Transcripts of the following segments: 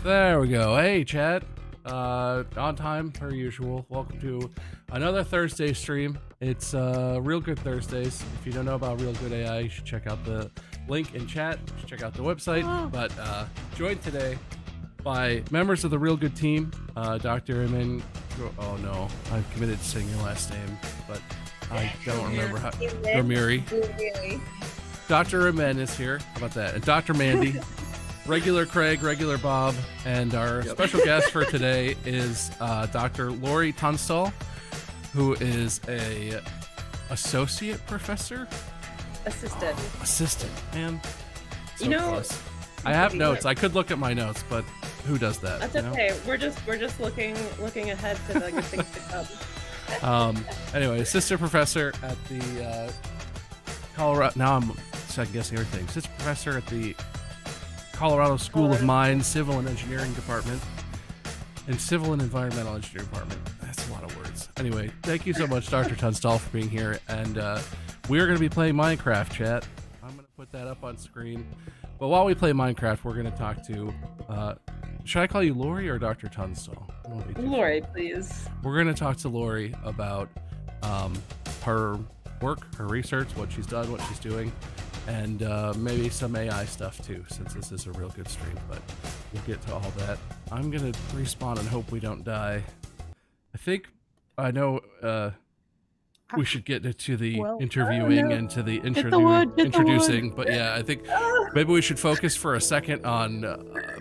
There we go. Hey, chat. On time per usual. Welcome to another Thursday stream. It's Real Good Thursdays. If you don't know about Real Good AI, you should check out the link in chat. You should check out the website. But joined today by members of the Real Good team. Dr. Emin. Oh no, I've committed to saying your last name, but I don't remember how. Gormiri. Dr. Emin is here. How about that? And Dr. Mandy. Regular Craig, regular Bob, and our special guest for today is Dr. Lori Tunstall, who is a associate professor? Assistant, man. So close. I have notes. I could look at my notes, but who does that? That's okay. We're just looking ahead to the good things to come. Anyway, assistant professor at the Colorado. Now I'm second guessing everything. Assistant professor at the Colorado School of Mines, Civil and Engineering Department, and Civil and Environmental Engineering Department. That's a lot of words. Anyway, thank you so much, Dr. Tunstall, for being here. And we are going to be playing Minecraft, chat. I'm going to put that up on screen. But while we play Minecraft, we're going to talk to... should I call you Lori or Dr. Tunstall? Lori, please. We're going to talk to Lori about her work, her research, what she's done, what she's doing, and maybe some AI stuff too, since this is a real good stream, but we'll get to all that. I'm gonna respawn and hope we don't die. I know we should get to the interviewing and to the introducing, but yeah, I think maybe we should focus for a second on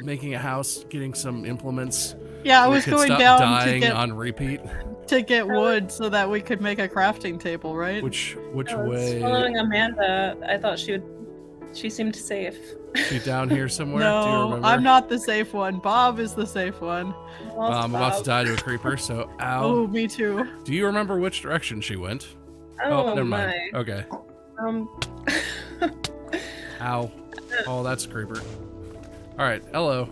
making a house, getting some implements. Yeah, I was going down dying on repeat to get wood so that we could make a crafting table, right? Which way? Following Amanda, I thought she seemed safe. She down here somewhere? No, do you remember? I'm not the safe one. Bob is the safe one. I'm about to die to a creeper, so ow. Oh, me too. Do you remember which direction she went? Oh, never my. mind. Okay. Ow. Oh, that's a creeper. Alright, hello.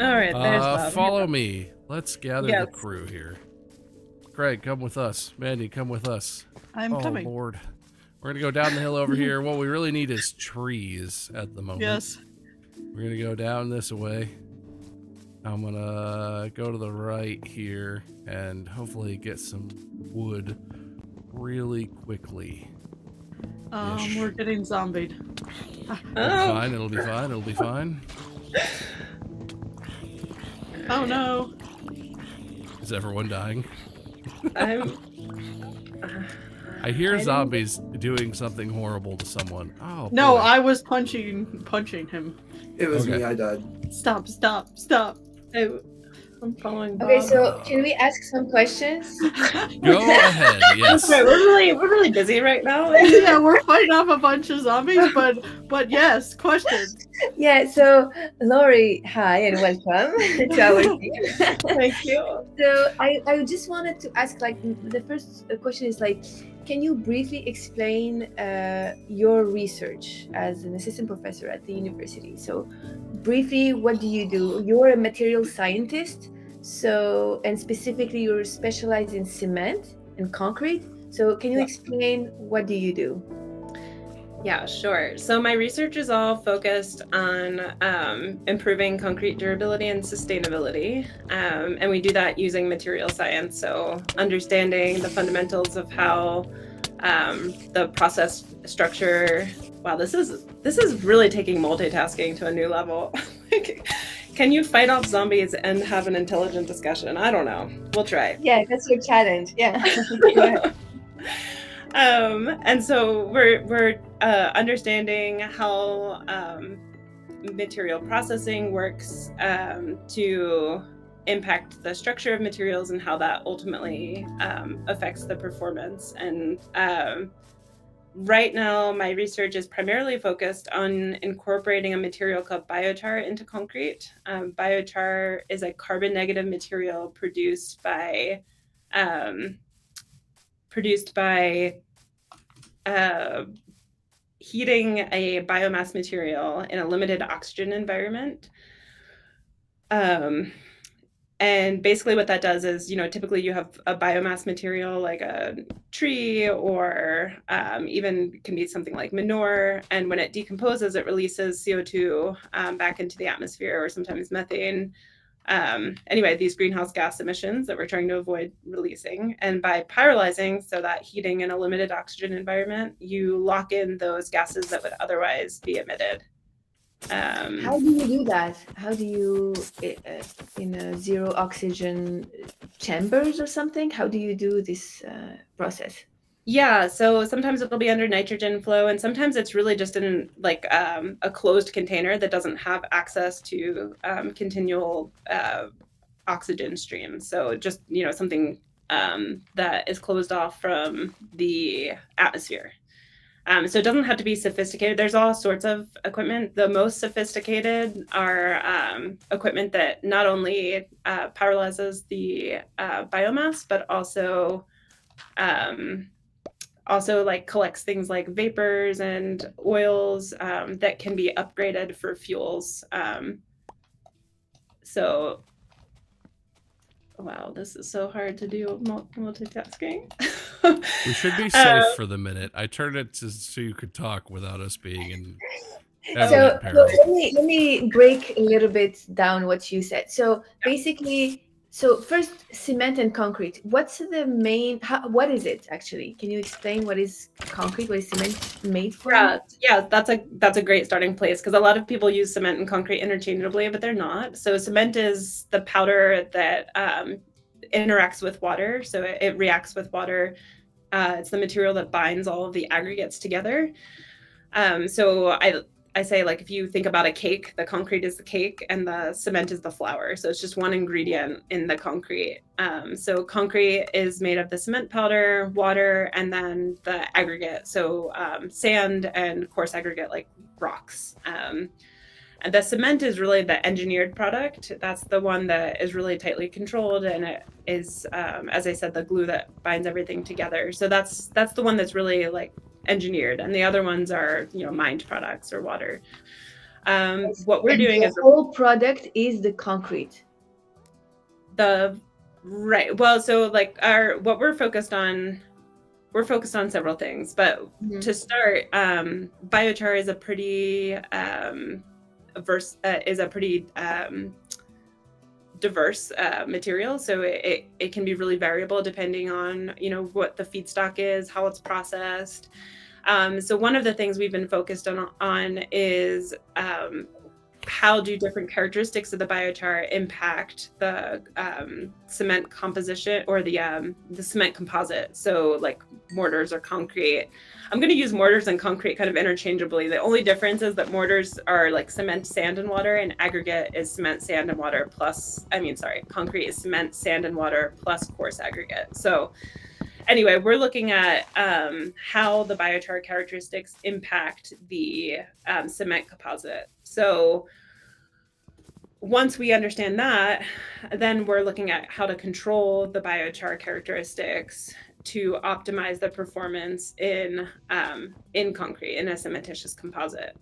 Alright, there's Bob. Follow me. Let's gather the crew here. Craig, come with us. Mandy, come with us. I'm coming. Oh, Lord. We're going to go down the hill over here. What we really need is trees at the moment. Yes. We're going to go down this way. I'm going to go to the right here and hopefully get some wood really quickly. We're getting zombied. It'll be fine. It'll be fine. Oh no. Is everyone dying? I hear zombies doing something horrible to someone. Oh no, boy. I was punching him. It was me. I died. Stop. I'm following Bob. Okay, so can we ask some questions? Go ahead. Yes. Right, we're really busy right now. Yeah, we're fighting off a bunch of zombies, but yes, questions. Yeah, so Lori, hi and welcome to our team. Thank you. So I just wanted to ask, like, the first question is, like, can you briefly explain your research as an assistant professor at the university? So briefly, what do you do? You're a material scientist, and specifically you're specialized in cement and concrete. So can you explain what do you do? Yeah, sure. So my research is all focused on improving concrete durability and sustainability. And we do that using material science. So understanding the fundamentals of how the process structure. Wow, this is really taking multitasking to a new level. Can you fight off zombies and have an intelligent discussion? I don't know. We'll try. Yeah, that's your challenge. Yeah. And so we're understanding how material processing works to impact the structure of materials and how that ultimately affects the performance. And right now, my research is primarily focused on incorporating a material called biochar into concrete. Biochar is a carbon negative material produced by heating a biomass material in a limited oxygen environment. And basically what that does is, typically you have a biomass material like a tree or even can be something like manure. And when it decomposes, it releases CO2 back into the atmosphere, or sometimes methane. Anyway, these greenhouse gas emissions that we're trying to avoid releasing. And by pyrolyzing, so that heating in a limited oxygen environment, you lock in those gases that would otherwise be emitted. How do you do that? How do you, in a zero oxygen chambers or something? How do you do this process? Yeah, so sometimes it'll be under nitrogen flow, and sometimes it's really just in like a closed container that doesn't have access to continual oxygen streams. So just something that is closed off from the atmosphere. So it doesn't have to be sophisticated. There's all sorts of equipment. The most sophisticated are equipment that not only pyrolyzes the biomass, but also like collects things like vapors and oils that can be upgraded for fuels. So, wow, this is so hard to do multitasking. We should be safe for the minute. I turned it so you could talk without us being in So peril. let me break a little bit down what you said. So basically, first, cement and concrete. What's the main? What is it actually? Can you explain what is concrete? What is cement made from? Yeah, that's a great starting place, because a lot of people use cement and concrete interchangeably, but they're not. So cement is the powder that interacts with water, so it reacts with water. It's the material that binds all of the aggregates together. So I say, like, if you think about a cake, the concrete is the cake and the cement is the flour. So it's just one ingredient in the concrete. So concrete is made of the cement powder, water, and then the aggregate. So sand and coarse aggregate like rocks. And the cement is really the engineered product. That's the one that is really tightly controlled, and it is, as I said, the glue that binds everything together. So that's the one that's really like engineered, and the other ones are mined products or water. What we're doing is the whole product is the concrete. Right. Well, so like what we're focused on several things, but to start, biochar is a pretty diverse material. So it can be really variable depending on what the feedstock is, how it's processed. So one of the things we've been focused on is how do different characteristics of the biochar impact the cement composition, or the cement composite. So like mortars or concrete. I'm going to use mortars and concrete kind of interchangeably. The only difference is that mortars are like cement, sand, and water, and aggregate is cement, sand, and water concrete is cement, sand, and water plus coarse aggregate. So anyway, we're looking at how the biochar characteristics impact the cement composite. So once we understand that, then we're looking at how to control the biochar characteristics to optimize the performance in concrete, in a cementitious composite.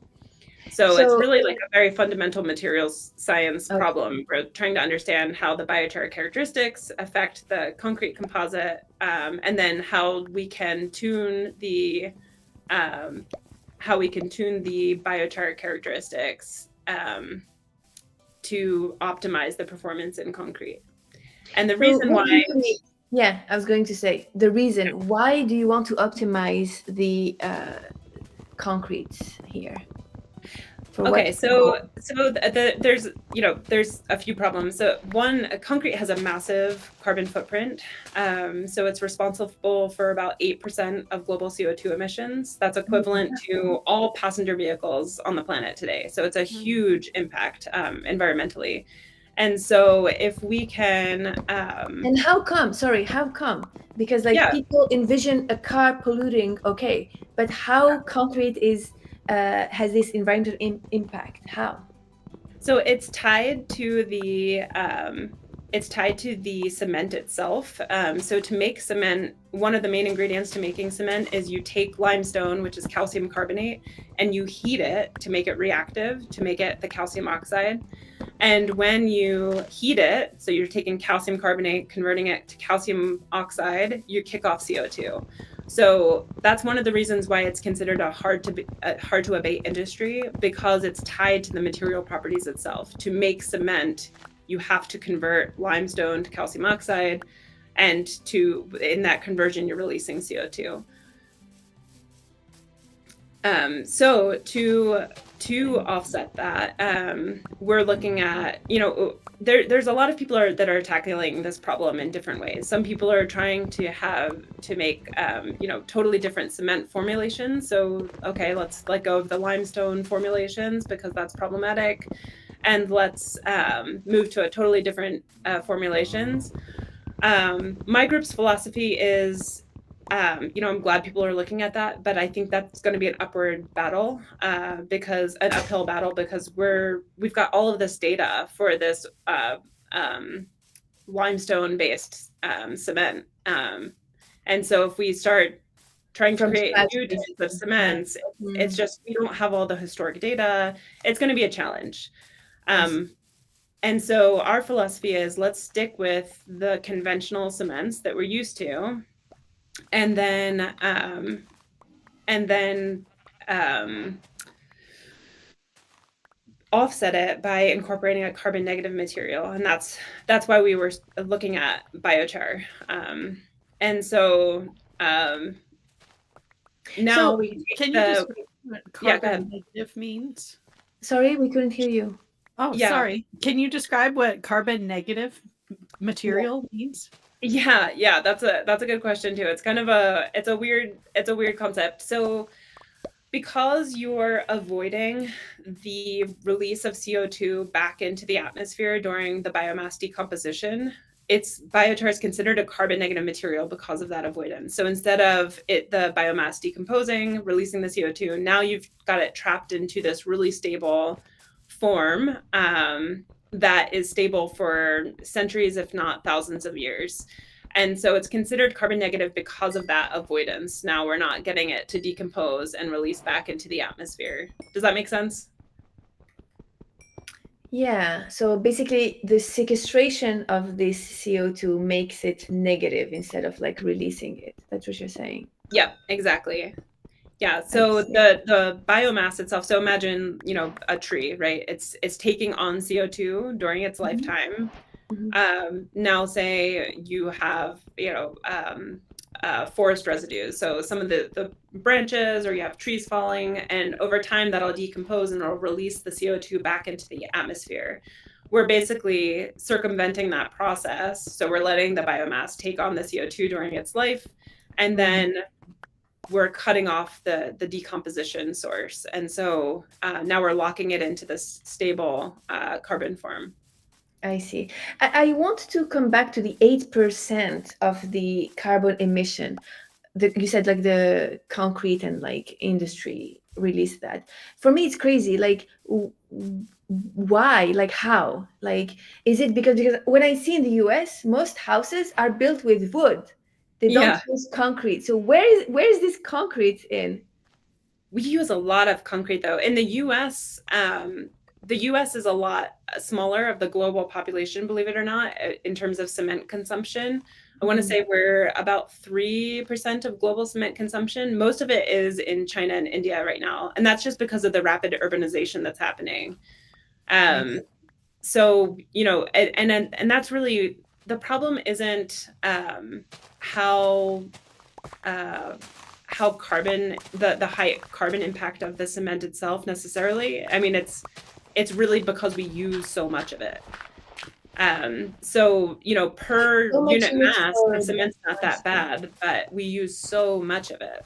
So it's really like a very fundamental materials science problem. We're trying to understand how the biochar characteristics affect the concrete composite, and then how we can tune the biochar characteristics to optimize the performance in concrete. And the reason why... Yeah, I was going to say, the reason, why do you want to optimize the concrete here? Okay, there's a few problems. So one, concrete has a massive carbon footprint. So it's responsible for about 8% of global CO2 emissions. That's equivalent to all passenger vehicles on the planet today. So it's a huge impact environmentally. And so if we can... and how come? Because people envision a car polluting, okay, but how concrete has this environmental impact? How? So it's tied to the cement itself. So to make cement, one of the main ingredients to making cement is you take limestone, which is calcium carbonate, and you heat it to make it reactive, to make it the calcium oxide. And when you heat it, so you're taking calcium carbonate, converting it to calcium oxide, you kick off CO2. So that's one of the reasons why it's considered a hard to abate industry, because it's tied to the material properties itself. To make cement, you have to convert limestone to calcium oxide, and in that conversion, you're releasing CO2. So to offset that, we're looking at, there's a lot of people that are tackling this problem in different ways. Some people are trying to make totally different cement formulations. So okay, let's let go of the limestone formulations because that's problematic, and let's move to a totally different formulations. My group's philosophy is, I'm glad people are looking at that, but I think that's going to be an upward battle, because an uphill battle, because we've got all of this data for this limestone-based cement, and so if we start trying to create new types of cements, it's just we don't have all the historic data. It's going to be a challenge. And so our philosophy is, let's stick with the conventional cements that we're used to, and then offset it by incorporating a carbon negative material. And that's why we were looking at biochar. And so now we can you describe what carbon negative means? Sorry, we couldn't hear you. Oh, yeah. Sorry. Can you describe what carbon negative material means? Yeah, that's a good question too. It's kind of a weird concept. So because you're avoiding the release of CO2 back into the atmosphere during the biomass decomposition, biochar is considered a carbon negative material because of that avoidance. So instead of the biomass decomposing, releasing the CO2, now you've got it trapped into this really stable form that is stable for centuries, if not thousands of years. And so it's considered carbon negative because of that avoidance. Now we're not getting it to decompose and release back into the atmosphere. Does that make sense? Yeah, so basically the sequestration of this CO2 makes it negative instead of like releasing it. That's what you're saying. Yeah, exactly. Yeah, so the biomass itself, so imagine, a tree, right? It's taking on CO2 during its lifetime. Now say you have, forest residues. So some of the branches, or you have trees falling, and over time that'll decompose and it'll release the CO2 back into the atmosphere. We're basically circumventing that process. So we're letting the biomass take on the CO2 during its life, and then we're cutting off the decomposition source. And so now we're locking it into this stable carbon form. I see. I want to come back to the 8% of the carbon emission. You said like the concrete and like industry release that. For me, it's crazy. Like, why? Like, how? Like, is it because when I see in the US, most houses are built with wood. They don't use concrete. So where is this concrete in? We use a lot of concrete though. In the US, the US is a lot smaller of the global population, believe it or not, in terms of cement consumption. I want to say we're about 3% of global cement consumption. Most of it is in China and India right now. And that's just because of the rapid urbanization that's happening. So, and that's really, the problem isn't how carbon, the high carbon impact of the cement itself necessarily. I mean, it's really because we use so much of it. So, per unit mass, the cement's not that bad, but we use so much of it.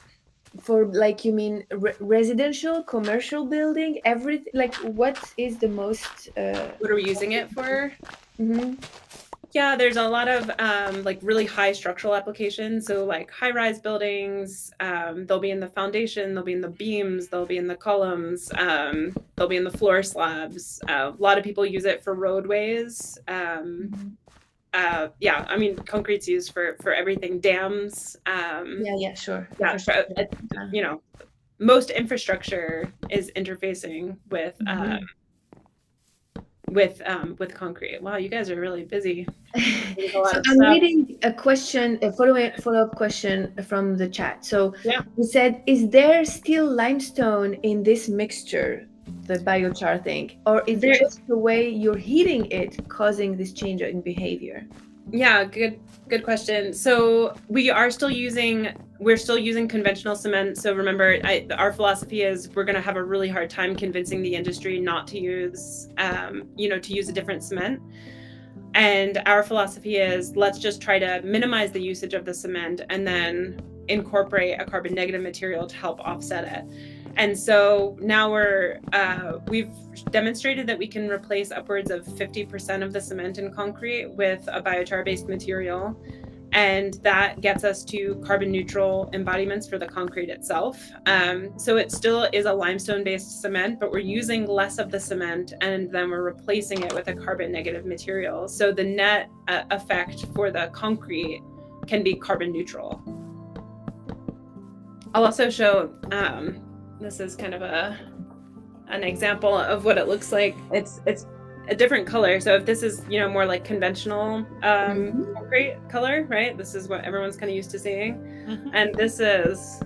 For like, you mean residential, commercial building, everything? Like, what is the most? What are we using it for? Yeah, there's a lot of like really high structural applications. So like high-rise buildings, they'll be in the foundation, they'll be in the beams, they'll be in the columns, they'll be in the floor slabs. A lot of people use it for roadways. Yeah, I mean, concrete's used for everything. Dams. Sure. Yeah, sure. Most infrastructure is interfacing with with concrete. Wow, you guys are really busy. There's a lot So of I'm stuff. reading a question, a follow-up question from the chat. So Yeah. we said, is there still limestone in this mixture, the biochar thing, or is There- it just the way you're heating it causing this change in behavior? Yeah, good question. So we're still using conventional cement. So remember, our philosophy is we're going to have a really hard time convincing the industry not to use, to use a different cement. And our philosophy is let's just try to minimize the usage of the cement and then incorporate a carbon negative material to help offset it. And so now we've demonstrated that we can replace upwards of 50% of the cement in concrete with a biochar-based material. And that gets us to carbon neutral embodiments for the concrete itself. So it still is a limestone-based cement, but we're using less of the cement and then we're replacing it with a carbon negative material. So the net effect for the concrete can be carbon neutral. I'll also show, this is kind of an example of what it looks like. It's a different color. So if this is, more like conventional concrete color, right? This is what everyone's kind of used to seeing. Mhm. And this is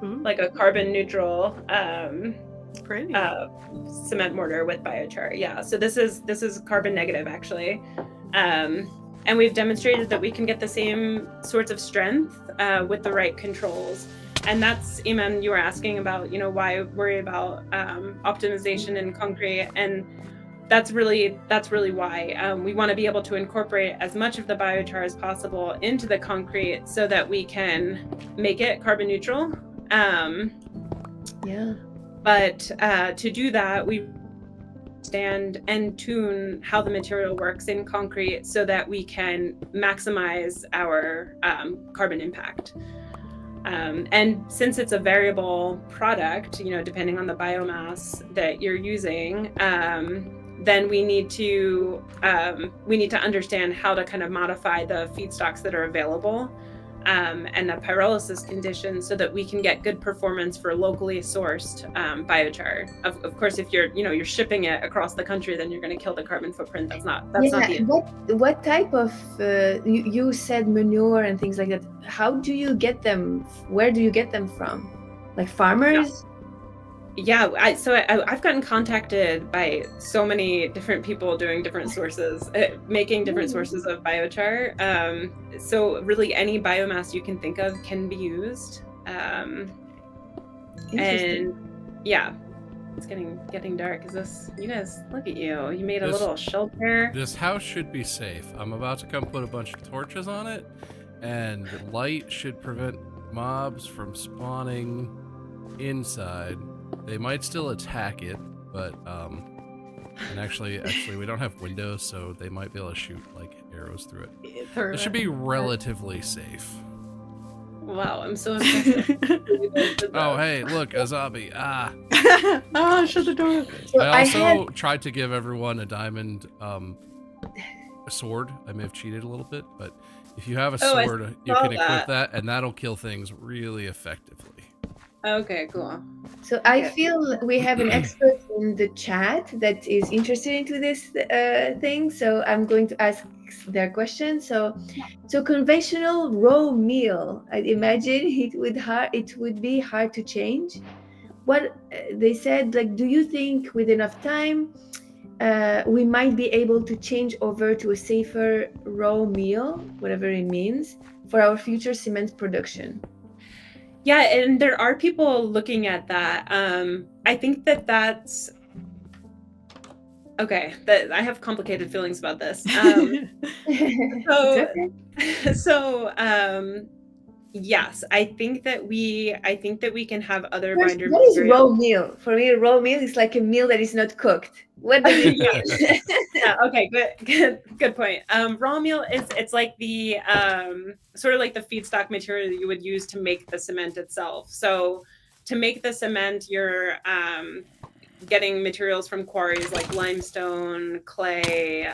Ooh, like a carbon neutral pretty. cement mortar with biochar. Yeah. So this is carbon negative actually. And we've demonstrated that we can get the same sorts of strength with the right controls. And that's, Iman, you were asking about, why worry about optimization in concrete. And that's really why we want to be able to incorporate as much of the biochar as possible into the concrete so that we can make it carbon neutral. Yeah. But to do that, we understand and tune how the material works in concrete so that we can maximize our carbon impact. And since it's a variable product, depending on the biomass that you're using, then we need to understand how to kind of modify the feedstocks that are available and the pyrolysis conditions so that we can get good performance for locally sourced biochar. Of course, if you're shipping it across the country, then you're going to kill the carbon footprint. That's not the What type of you said manure and things like that. How do you get them? Where do you get them from? Like farmers? Yeah, I've gotten contacted by so many different people doing different sources, making different sources of biochar. So really any biomass you can think of can be used. And yeah, it's getting dark. Is this, you guys, look at you. You made a little shelter. This house should be safe. I'm about to come put a bunch of torches on it, and light should prevent mobs from spawning inside. They might still attack it, but and actually we don't have windows, so they might be able to shoot like arrows through it. It should be relatively safe. Wow, I'm so impressed. Oh, hey, look, a zombie. Ah. Shut the door. So I also tried to give everyone a diamond a sword. I may have cheated a little bit, but if you have a sword, you can equip that, and that'll kill things really effectively. Okay, cool. So I feel we have an expert in the chat that is interested into this thing. So I'm going to ask their question. So conventional raw meal, I'd imagine it would be hard to change. What they said, like, do you think with enough time we might be able to change over to a safer raw meal, whatever it means, for our future cement production? Yeah, and there are people looking at that. I think that's okay. That I have complicated feelings about this. Yes, I think that we can have other binder What is materials. raw meal? For me, raw meal is like a meal that is not cooked. What does it mean? Yeah, okay, good point. Raw meal it's like the sort of like the feedstock material that you would use to make the cement itself. So to make the cement, you're getting materials from quarries like limestone, clay,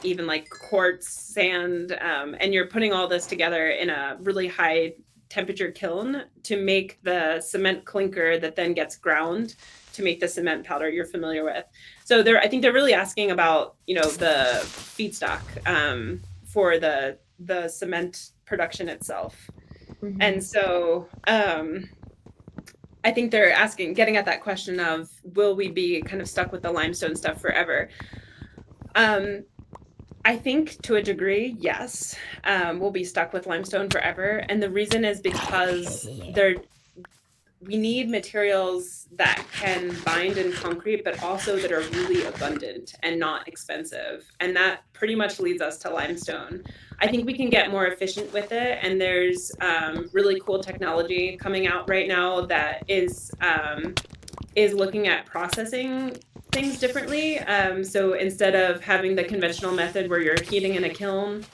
even like quartz, sand, and you're putting all this together in a really high temperature kiln to make the cement clinker that then gets ground to make the cement powder you're familiar with. So I think they're really asking about, the feedstock for the cement production itself. Mhm. And so I think they're getting at that question of, will we be kind of stuck with the limestone stuff forever? I think to a degree, yes, we'll be stuck with limestone forever. And the reason is because we need materials that can bind in concrete, but also that are really abundant and not expensive. And that pretty much leads us to limestone. I think we can get more efficient with it. And there's really cool technology coming out right now that is looking at processing things differently. So instead of having the conventional method where you're heating in a kiln,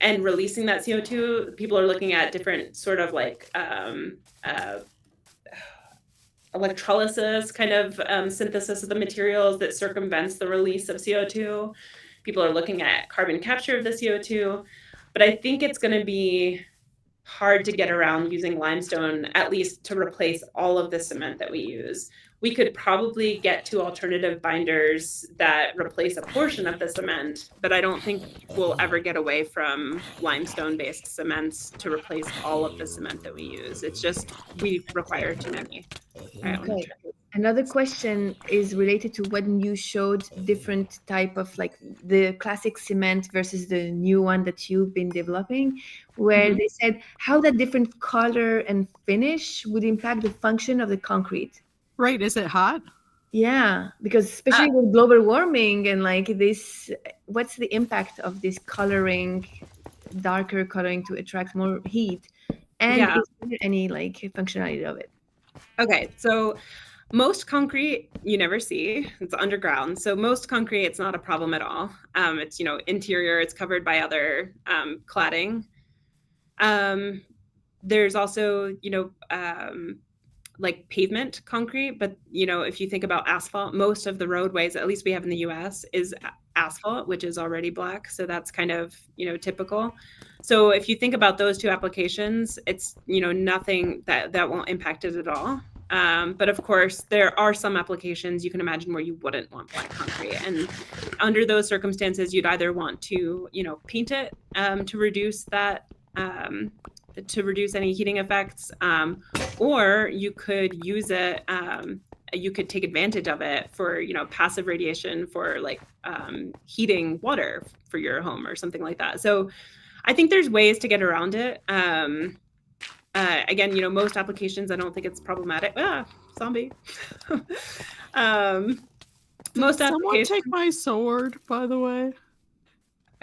and releasing that CO2, people are looking at different sort of like electrolysis kind of synthesis of the materials that circumvents the release of CO2. People are looking at carbon capture of the CO2, but I think it's going to be hard to get around using limestone, at least to replace all of the cement that we use. We could probably get to alternative binders that replace a portion of the cement, but I don't think we'll ever get away from limestone-based cements to replace all of the cement that we use. It's just, we require too many. Okay. Another question is related to when you showed different type of like the classic cement versus the new one that you've been developing, where they said how that different color and finish would impact the function of the concrete. Right. Is it hot? Yeah, because especially with global warming and like this, what's the impact of this coloring, darker coloring to attract more heat? And is there any like functionality of it? Okay, so most concrete you never see, it's underground. So most concrete, it's not a problem at all. It's, interior, it's covered by other cladding. There's also, like pavement concrete, but if you think about asphalt, most of the roadways, at least we have in the US, is asphalt, which is already black. So that's kind of, typical. So if you think about those two applications, it's, nothing that won't impact it at all. But of course, there are some applications you can imagine where you wouldn't want black concrete. And under those circumstances, you'd either want to, paint it to reduce that, to reduce any heating effects, or you could use it, you could take advantage of it for, passive radiation for like heating water for your home or something like that. So I think there's ways to get around it. Again, most applications, I don't think it's problematic. Zombie. Most Someone take my sword, by the way.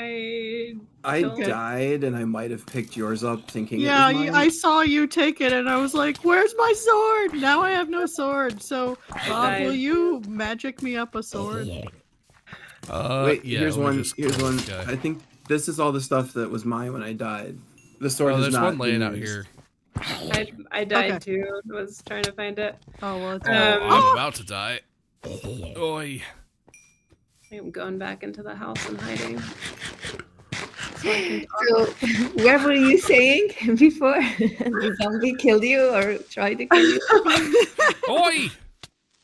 I died, and I might have picked yours up thinking it was mine. I saw you take it, and I was like, "Where's my sword?" Now I have no sword. So, Bob, will you magic me up a sword? Wait, here's one. Here's one. I think this is all the stuff that was mine when I died. The sword is there's not one laying been out used. here. I died too. Was trying to find it. Oh well, it's I'm about to die. Oi. I'm going back into the house and hiding. So, what were you saying before the zombie killed you or tried to kill you? Oi!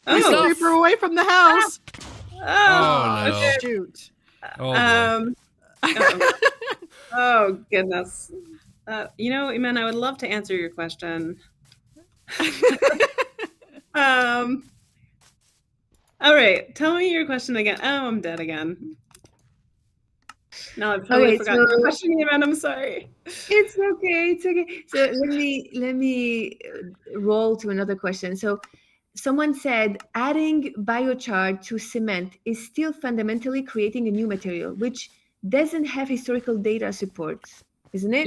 Oh, creeper away from the house. Oh, no. Shoot. Oh, oh goodness. Iman, I would love to answer your question. All right, tell me your question again. Oh, I'm dead again. No, I've totally forgotten your question, Iman. I'm sorry. It's okay. It's okay. So let me roll to another question. So someone said adding biochar to cement is still fundamentally creating a new material, which doesn't have historical data support, isn't it?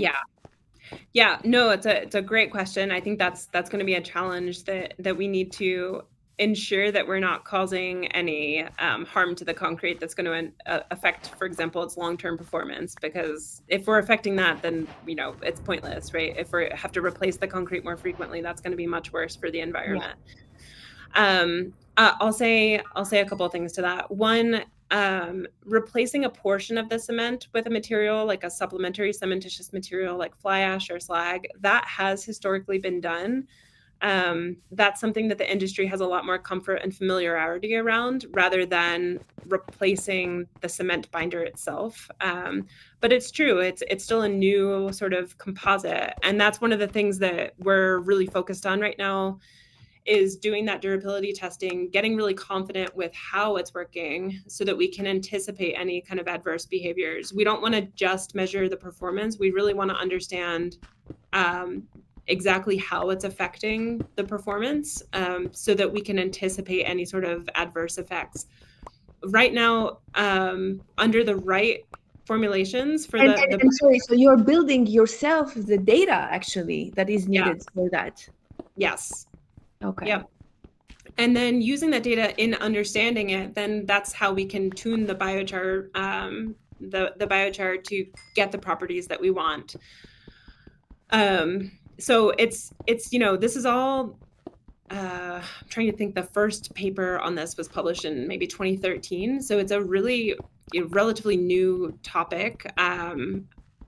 Yeah. No, it's a great question. I think that's going to be a challenge that we need to ensure that we're not causing any harm to the concrete that's going to affect, for example, its long-term performance. Because if we're affecting that, then it's pointless, right? If we have to replace the concrete more frequently, that's going to be much worse for the environment. Yeah. I'll say a couple of things to that. One, replacing a portion of the cement with a material like a supplementary cementitious material like fly ash or slag, that has historically been done. That's something that the industry has a lot more comfort and familiarity around rather than replacing the cement binder itself. But it's true, it's still a new sort of composite. And that's one of the things that we're really focused on right now, is doing that durability testing, getting really confident with how it's working so that we can anticipate any kind of adverse behaviors. We don't want to just measure the performance. We really want to understand exactly how it's affecting the performance, so that we can anticipate any sort of adverse effects. Right now, under the right formulations for and sorry, so you're building yourself the data actually that is needed for that? Yes. Okay. Yep. And then using that data in understanding it, then that's how we can tune the biochar, the biochar to get the properties that we want. So it's this is all. I'm trying to think. The first paper on this was published in maybe 2013. So it's a really relatively new topic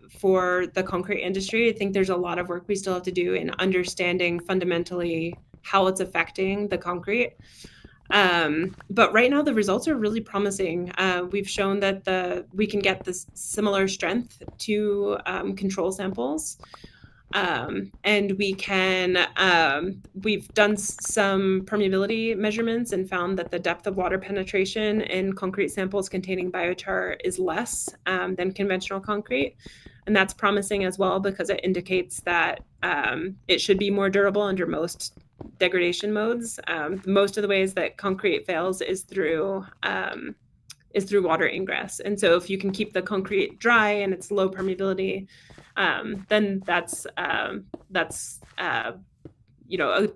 for the concrete industry. I think there's a lot of work we still have to do in understanding fundamentally how it's affecting the concrete. But right now the results are really promising. We've shown that we can get this similar strength to control samples. And we can, we've done some permeability measurements and found that the depth of water penetration in concrete samples containing biochar is less than conventional concrete. And that's promising as well, because it indicates that it should be more durable under most degradation modes. Most of the ways that concrete fails is through water ingress. And so if you can keep the concrete dry and it's low permeability, then that's a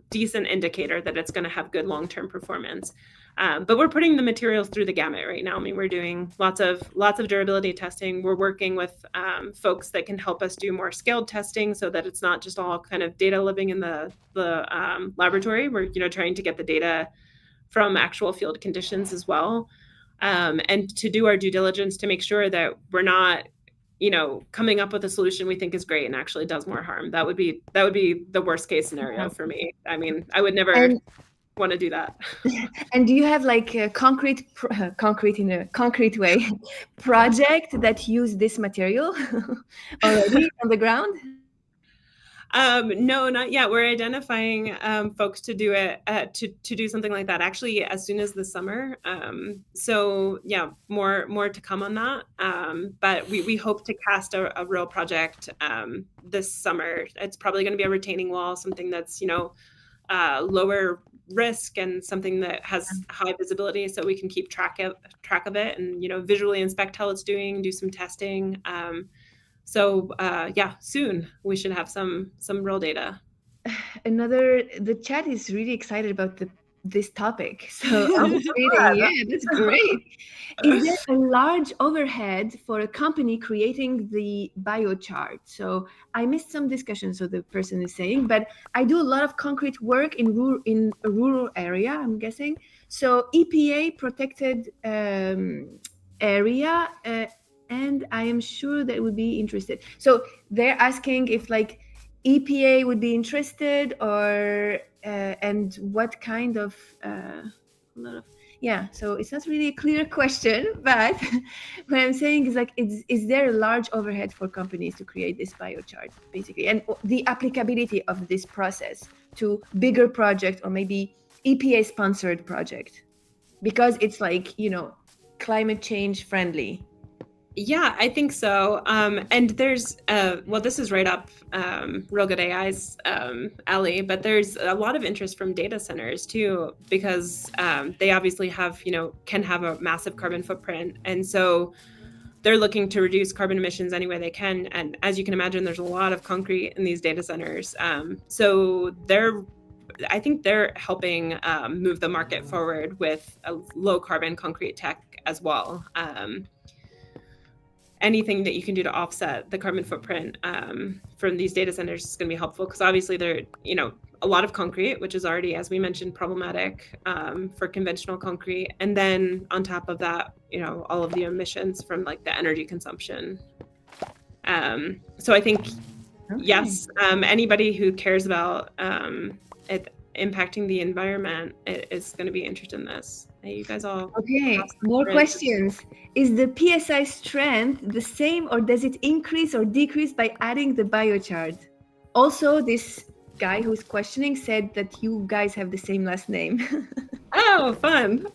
decent indicator that it's going to have good long-term performance. But we're putting the materials through the gamut right now. I mean, we're doing lots of durability testing. We're working with folks that can help us do more scaled testing so that it's not just all kind of data living in the laboratory. We're trying to get the data from actual field conditions as well, and to do our due diligence to make sure that we're not coming up with a solution we think is great and actually does more harm. That would be the worst case scenario for me. I mean, I would never want to do that. And do you have like a concrete in a concrete way project that use this material already on the ground? No, not yet. We're identifying folks to do it, to do something like that actually as soon as the summer. So yeah, more to come on that. But we hope to cast a real project this summer. It's probably going to be a retaining wall, something that's lower risk and something that has high visibility, so we can keep track of it and visually inspect how it's doing, do some testing. So soon we should have some real data. The chat is really excited about this topic. So I'm reading, yeah, that's great. Is there a large overhead for a company creating the biochar? So I missed some discussion, so the person is saying, but I do a lot of concrete work in a rural area, I'm guessing. So EPA protected area, and I am sure they would be interested. So they're asking if like EPA would be interested, or and what kind of so it's not really a clear question, but what I'm saying is like, is there a large overhead for companies to create this biochar basically, and the applicability of this process to bigger project or maybe EPA sponsored project, because it's like climate change friendly? Yeah, I think so. And there's, this is right up Real Good AI's alley, but there's a lot of interest from data centers too, because they obviously have, can have a massive carbon footprint. And so they're looking to reduce carbon emissions any way they can. And as you can imagine, there's a lot of concrete in these data centers. So I think they're helping move the market forward with a low carbon concrete tech as well. Anything that you can do to offset the carbon footprint from these data centers is going to be helpful, because obviously they're, a lot of concrete, which is already, as we mentioned, problematic for conventional concrete. And then on top of that, all of the emissions from like the energy consumption. So I think, yes, anybody who cares about it impacting the environment is going to be interested in this. Hey, you guys all. Okay, more questions. Is the PSI strength the same, or does it increase or decrease by adding the biochar? Also, this guy who's questioning said that you guys have the same last name. Oh, fun.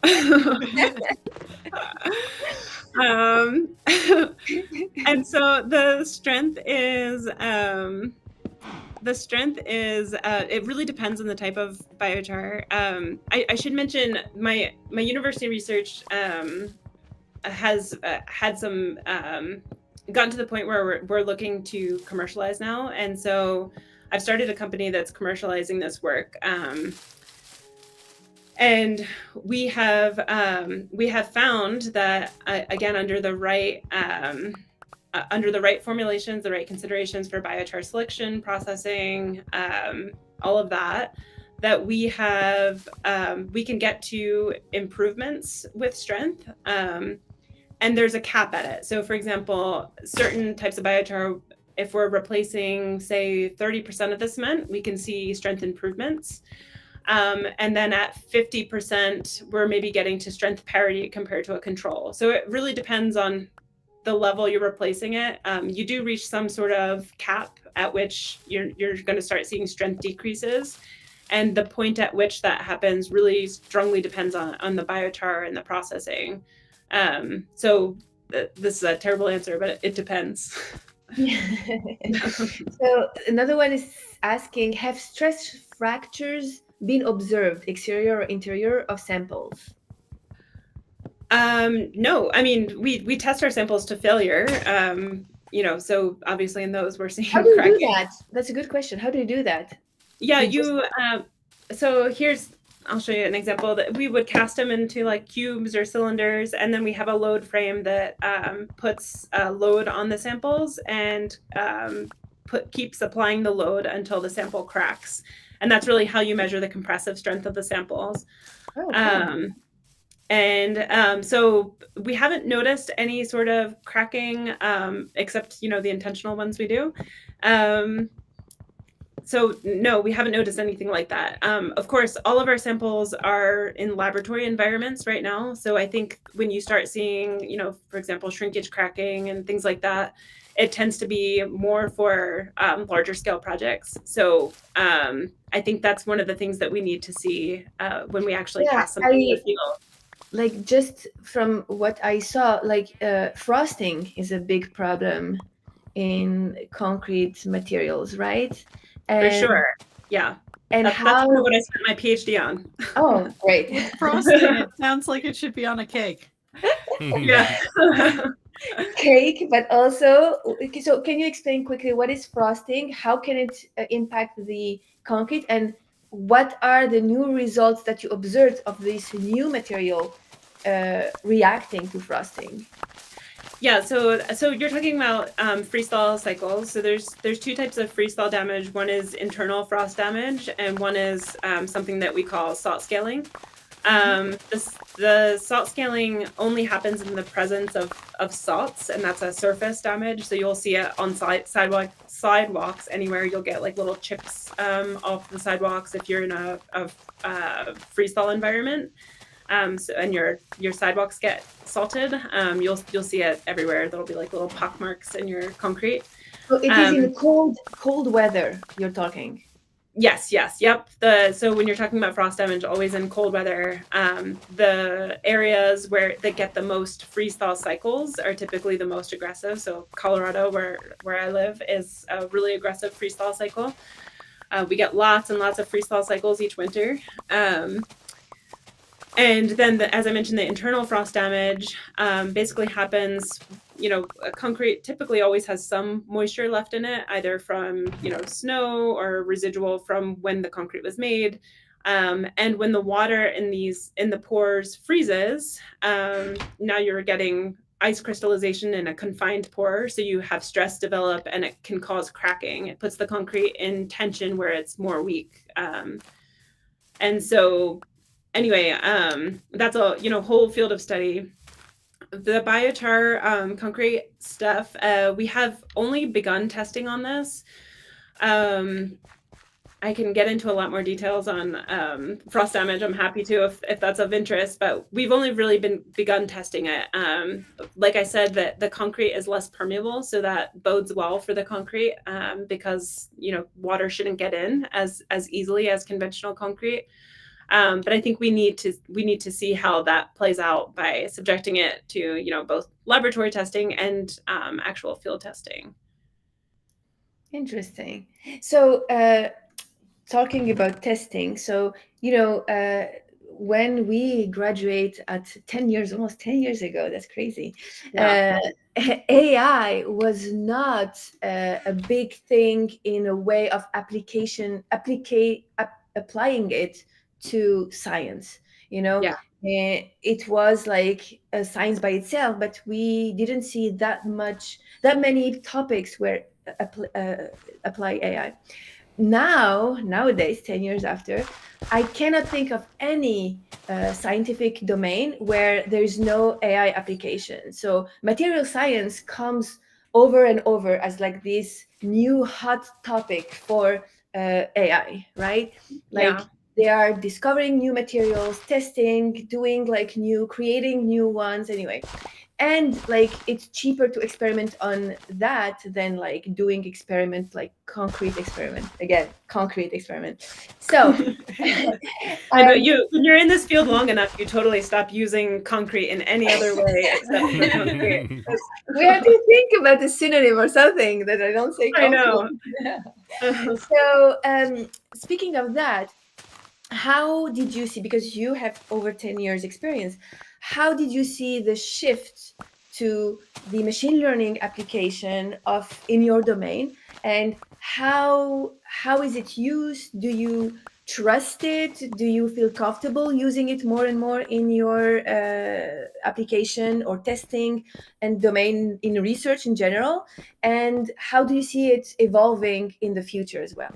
And so the strength is it really depends on the type of biochar. I should mention my university research has had some gotten to the point where we're looking to commercialize now, and so I've started a company that's commercializing this work. And we have found that again, under the right formulations, the right considerations for biochar selection, processing, all of that we can get to improvements with strength. And there's a cap at it. So for example, certain types of biochar, if we're replacing, say, 30% of the cement, we can see strength improvements. And then at 50%, we're maybe getting to strength parity compared to a control. So it really depends on the level you're replacing it. You do reach some sort of cap at which you're going to start seeing strength decreases. And the point at which that happens really strongly depends on the biochar and the processing. So this is a terrible answer, but it depends. So another one is asking, have stress fractures been observed, exterior or interior, of samples? No, I mean, we test our samples to failure. So obviously in those we're seeing How do you cracking. do that? That's a good question. How do you do that? Yeah, so I'll show you an example that we would cast them into like cubes or cylinders, and then we have a load frame that puts a load on the samples and keeps applying the load until the sample cracks. And that's really how you measure the compressive strength of the samples. Oh, cool. So we haven't noticed any sort of cracking, except, the intentional ones we do. So no, we haven't noticed anything like that. Of course, all of our samples are in laboratory environments right now. So I think when you start seeing, for example, shrinkage cracking and things like that, it tends to be more for larger scale projects. So I think that's one of the things that we need to see when we actually cast something in the field. Like, just from what I saw, like frosting is a big problem in concrete materials, right? For sure. Yeah. And that's kind of what I spent my PhD on. Oh, great. Frosting, it sounds like it should be on a cake. Yeah. Cake, but also, so can you explain quickly what is frosting? How can it impact the concrete? And what are the new results that you observed of this new material reacting to frosting? Yeah, so you're talking about freestall cycles. So there's two types of freestall damage. One is internal frost damage, and one is something that we call salt scaling. The salt scaling only happens in the presence of salts, and that's a surface damage. So you'll see it on sidewalks anywhere. You'll get like little chips off the sidewalks if you're in a freestall environment. And your sidewalks get salted. You'll see it everywhere. There'll be like little pock marks in your concrete. So it is in cold weather you're talking. Yes, yep. So when you're talking about frost damage, always in cold weather, the areas that get the most freestall cycles are typically the most aggressive. So Colorado, where I live, is a really aggressive freestall cycle. We get lots and lots of freestall cycles each winter. And then, as I mentioned, the internal frost damage basically happens, concrete typically always has some moisture left in it, either from, snow or residual from when the concrete was made. And when the water in the pores freezes, now you're getting ice crystallization in a confined pore, so you have stress develop and it can cause cracking. It puts the concrete in tension where it's more weak. And so anyway, that's a whole field of study. The biochar concrete stuff, we have only begun testing on this. I can get into a lot more details on frost damage. I'm happy to if that's of interest, but we've only really begun testing it. Like I said, that the concrete is less permeable, so that bodes well for the concrete because water shouldn't get in as easily as conventional concrete. But I think we need to see how that plays out by subjecting it to both laboratory testing and actual field testing. Interesting. So talking about testing, so when we graduate at almost 10 years ago, that's crazy. Yeah. AI was not a big thing in a way of applying it to science. Yeah. It was like a science by itself, but we didn't see that many topics where apply AI. Nowadays, 10 years after, I cannot think of any scientific domain where there's no AI application. So material science comes over and over as like this new hot topic for AI, right? They are discovering new materials, testing, doing creating new ones anyway. And it's cheaper to experiment on that than doing experiment concrete experiment. So I know when you're in this field long enough, you totally stop using concrete in any other way except for concrete. We have to think about a synonym or something that I don't say concrete. I know. So speaking of that, how did you see, because you have over 10 years experience, how did you see the shift to the machine learning application in your domain, and how is it used? Do you trust it? Do you feel comfortable using it more and more in your application or testing and domain in research in general? And how do you see it evolving in the future as well?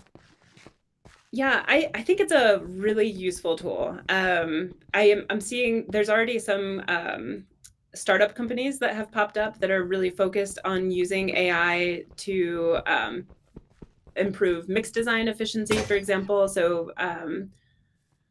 Yeah, I think it's a really useful tool. I'm seeing there's already some startup companies that have popped up that are really focused on using AI to improve mix design efficiency, for example. So,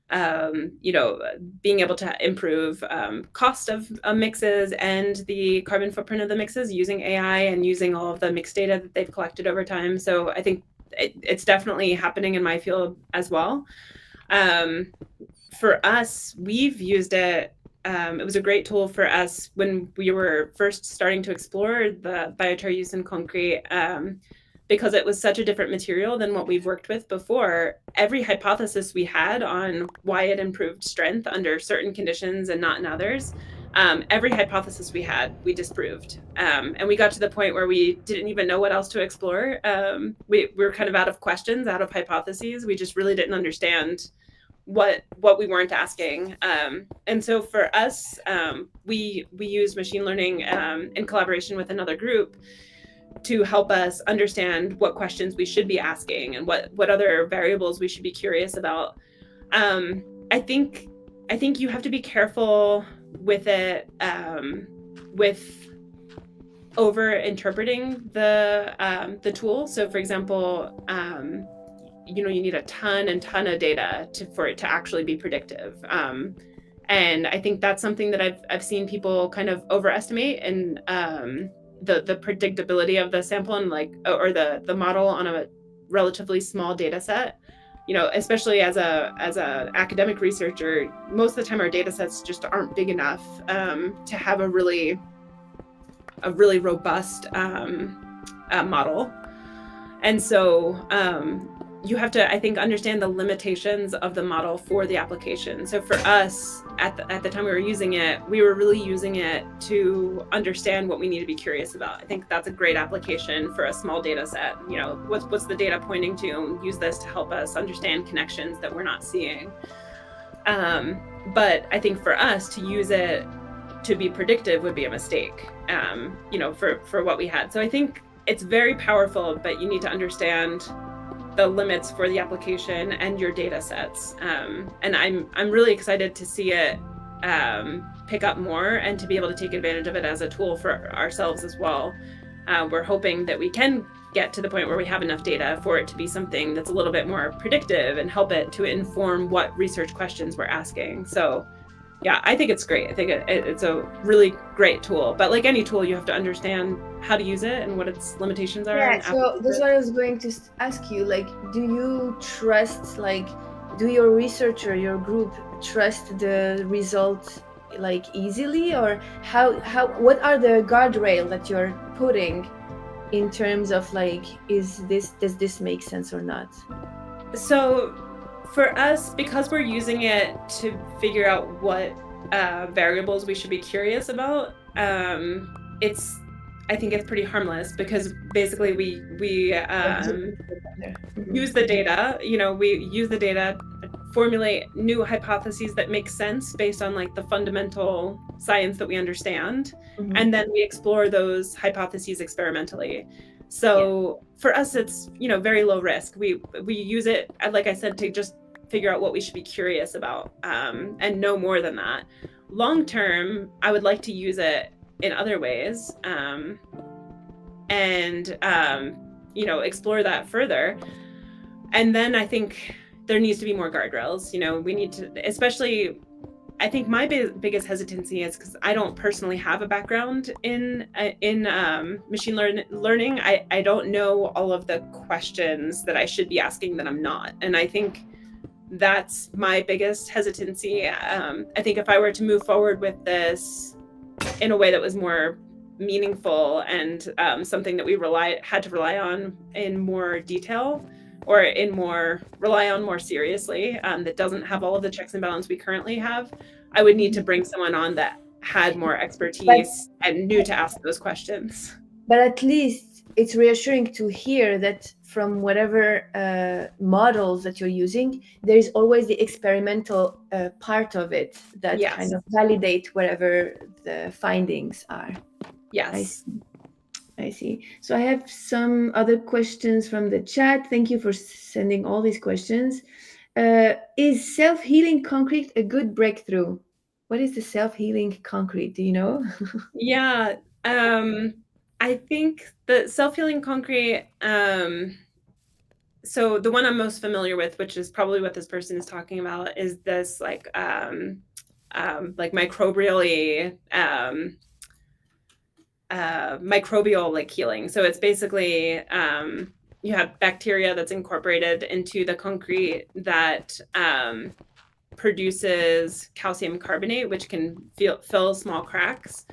being able to improve cost of mixes and the carbon footprint of the mixes using AI and using all of the mix data that they've collected over time. So I think it's definitely happening in my field as well. For us, we've used it. It was a great tool for us when we were first starting to explore the biochar use in concrete, because it was such a different material than what we've worked with before. Every hypothesis we had on why it improved strength under certain conditions and not in others, every hypothesis we disproved. And we got to the point where we didn't even know what else to explore. We were kind of out of questions, out of hypotheses. We just really didn't understand what we weren't asking. And so for us, we use machine learning in collaboration with another group to help us understand what questions we should be asking and what other variables we should be curious about. I think you have to be careful with it, with over interpreting the tool. So for example, you need a ton of data for it to actually be predictive. And I think that's something that I've seen people kind of overestimate, and the predictability of the sample and or the model on a relatively small data set. Especially as a academic researcher, most of the time our data sets just aren't big enough to have a really robust model. And so you have to, I think, understand the limitations of the model for the application. So for us, at the time we were using it, we were really using it to understand what we need to be curious about. I think that's a great application for a small data set. What's the data pointing to? Use this to help us understand connections that we're not seeing. But I think for us to use it to be predictive would be a mistake, for what we had. So I think it's very powerful, but you need to understand the limits for the application and your data sets. And I'm really excited to see it pick up more and to be able to take advantage of it as a tool for ourselves as well. We're hoping that we can get to the point where we have enough data for it to be something that's a little bit more predictive and help it to inform what research questions we're asking. So yeah, I think it's great. I think it's a really great tool, but like any tool, you have to understand how to use it and what its limitations are. Yeah, so that's what I was going to ask you. Like, do you trust, like, do your researcher, your group trust the results like easily, or how what are the guardrail that you're putting in terms of like, does this make sense or not? So for us, because we're using it to figure out what variables we should be curious about, I think it's pretty harmless, because basically we use the data, we use the data, formulate new hypotheses that make sense based on like the fundamental science that we understand. Mm-hmm. And then we explore those hypotheses experimentally. So for us, it's, very low risk. We use it, like I said, to just figure out what we should be curious about, and no more than that. Long term, I would like to use it in other ways, and explore that further. And then I think there needs to be more guardrails. We need to, especially, I think my biggest hesitancy is because I don't personally have a background in machine learning. I don't know all of the questions that I should be asking that I'm not. And I think that's my biggest hesitancy. I think if I were to move forward with this in a way that was more meaningful and something that we had to rely on in more detail, or rely on more seriously, that doesn't have all of the checks and balances we currently have, I would need to bring someone on that had more expertise and knew to ask those questions. But at least it's reassuring to hear that from whatever models that you're using, there is always the experimental part of it that kind of validate whatever the findings are. Yes. I see. So I have some other questions from the chat. Thank you for sending all these questions. Is self-healing concrete a good breakthrough? What is the self-healing concrete? Do you know? Yeah. I think the self-healing concrete, so the one I'm most familiar with, which is probably what this person is talking about, is this like microbially microbial like healing. So it's basically you have bacteria that's incorporated into the concrete that produces calcium carbonate, which can fill small cracks.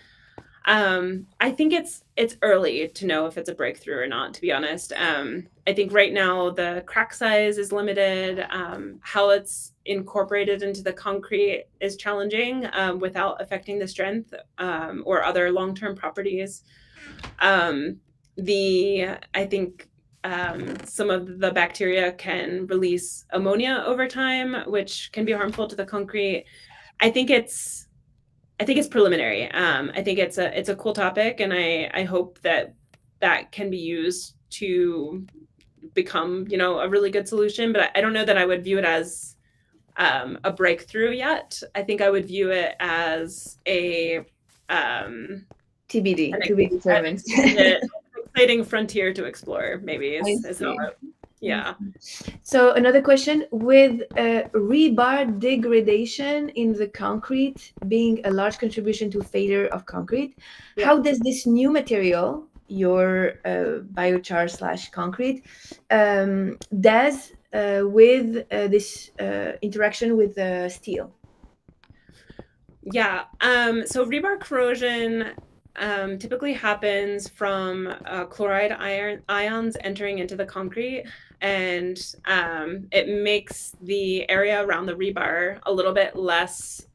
I think it's early to know if it's a breakthrough or not, to be honest. I think right now the crack size is limited. How it's incorporated into the concrete is challenging without affecting the strength or other long-term properties. I think some of the bacteria can release ammonia over time, which can be harmful to the concrete. I think it's preliminary. I think it's a cool topic, and I hope that can be used to become, a really good solution. But I don't know that I would view it as a breakthrough yet. I think I would view it as a TBD, to be determined. Exciting frontier to explore, maybe. Is not, yeah. So another question, with rebar degradation in the concrete being a large contribution to failure of concrete, how does this new material, your biochar / concrete, does with this interaction with the steel? Yeah, so rebar corrosion typically happens from chloride ions entering into the concrete, and it makes the area around the rebar a little bit less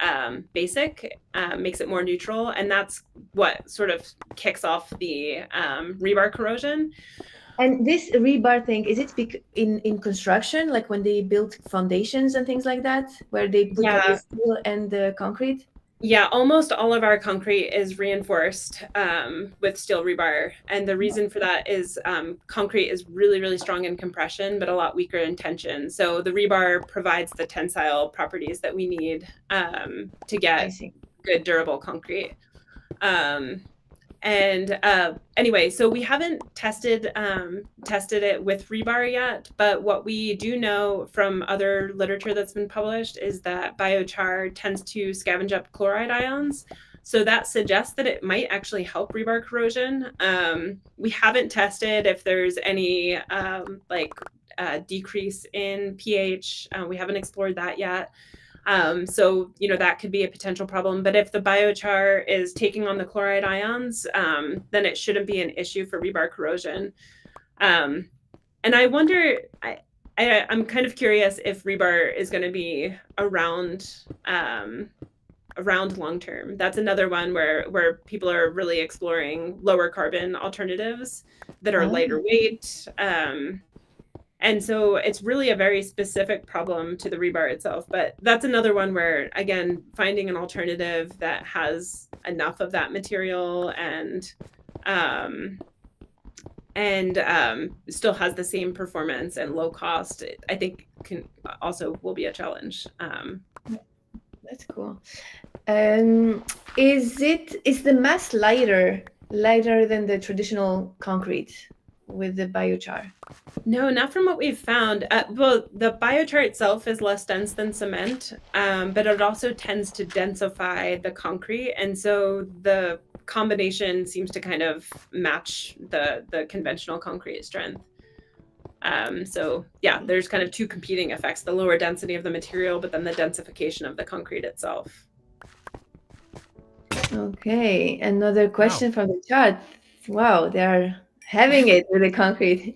basic, makes it more neutral, and that's what sort of kicks off the rebar corrosion. And this rebar thing, is it in construction, like when they build foundations and things like that, where they put the steel and the concrete? Yeah, almost all of our concrete is reinforced with steel rebar. And the reason for that is concrete is really, really strong in compression, but a lot weaker in tension. So the rebar provides the tensile properties that we need to get good, durable concrete. Anyway, so we haven't tested it with rebar yet, but what we do know from other literature that's been published is that biochar tends to scavenge up chloride ions. So that suggests that it might actually help rebar corrosion. We haven't tested if there's any decrease in pH. We haven't explored that yet. So, that could be a potential problem. But if the biochar is taking on the chloride ions, then it shouldn't be an issue for rebar corrosion. And I wonder, I'm kind of curious if rebar is going to be around long term. That's another one where people are really exploring lower carbon alternatives that are lighter weight. And so it's really a very specific problem to the rebar itself. But that's another one where, again, finding an alternative that has enough of that material and still has the same performance and low cost, I think will be a challenge. That's cool. Is the mass lighter than the traditional concrete with the biochar? No, not from what we've found. Well, the biochar itself is less dense than cement, but it also tends to densify the concrete. And so the combination seems to kind of match the conventional concrete strength. So yeah, there's kind of two competing effects, the lower density of the material, but then the densification of the concrete itself. Okay, another question from the chat. Wow, they are having it with the concrete.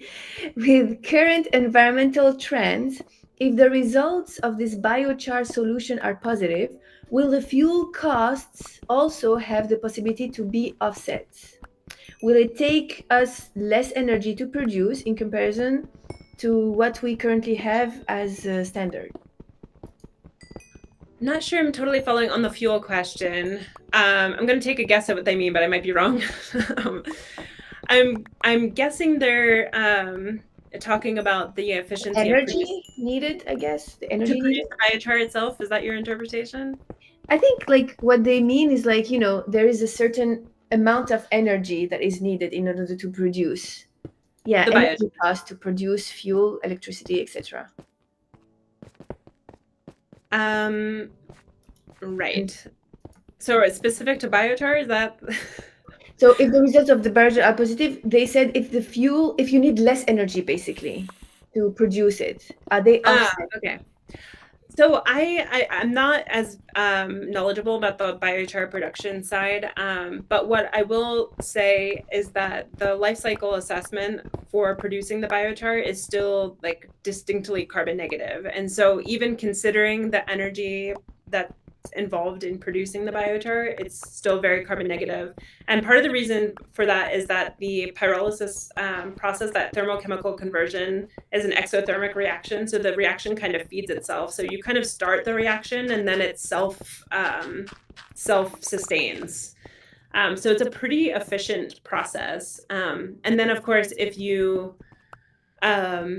With current environmental trends, if the results of this biochar solution are positive, will the fuel costs also have the possibility to be offset? Will it take us less energy to produce in comparison to what we currently have as standard? Not sure I'm totally following on the fuel question. I'm going to take a guess at what they mean, but I might be wrong. I'm guessing they're talking about the efficiency energy needed, I guess. The energy to produce the biochar itself. Is that your interpretation? I think what they mean is there is a certain amount of energy that is needed in order to produce. Yeah, the energy cost to produce fuel, electricity, etc. Right. So it's specific to biochar, is that? So if the results of the biochar are positive, they said if you need less energy basically to produce it, are they offset? Okay. So I'm not as knowledgeable about the biochar production side, but what I will say is that the life cycle assessment for producing the biochar is still distinctly carbon negative. And so even considering the energy that's involved in producing the biochar, it's still very carbon negative. And part of the reason for that is that the pyrolysis process, that thermochemical conversion, is an exothermic reaction. So the reaction kind of feeds itself. So you kind of start the reaction and then it self-sustains. So it's a pretty efficient process. And then of course, if you are,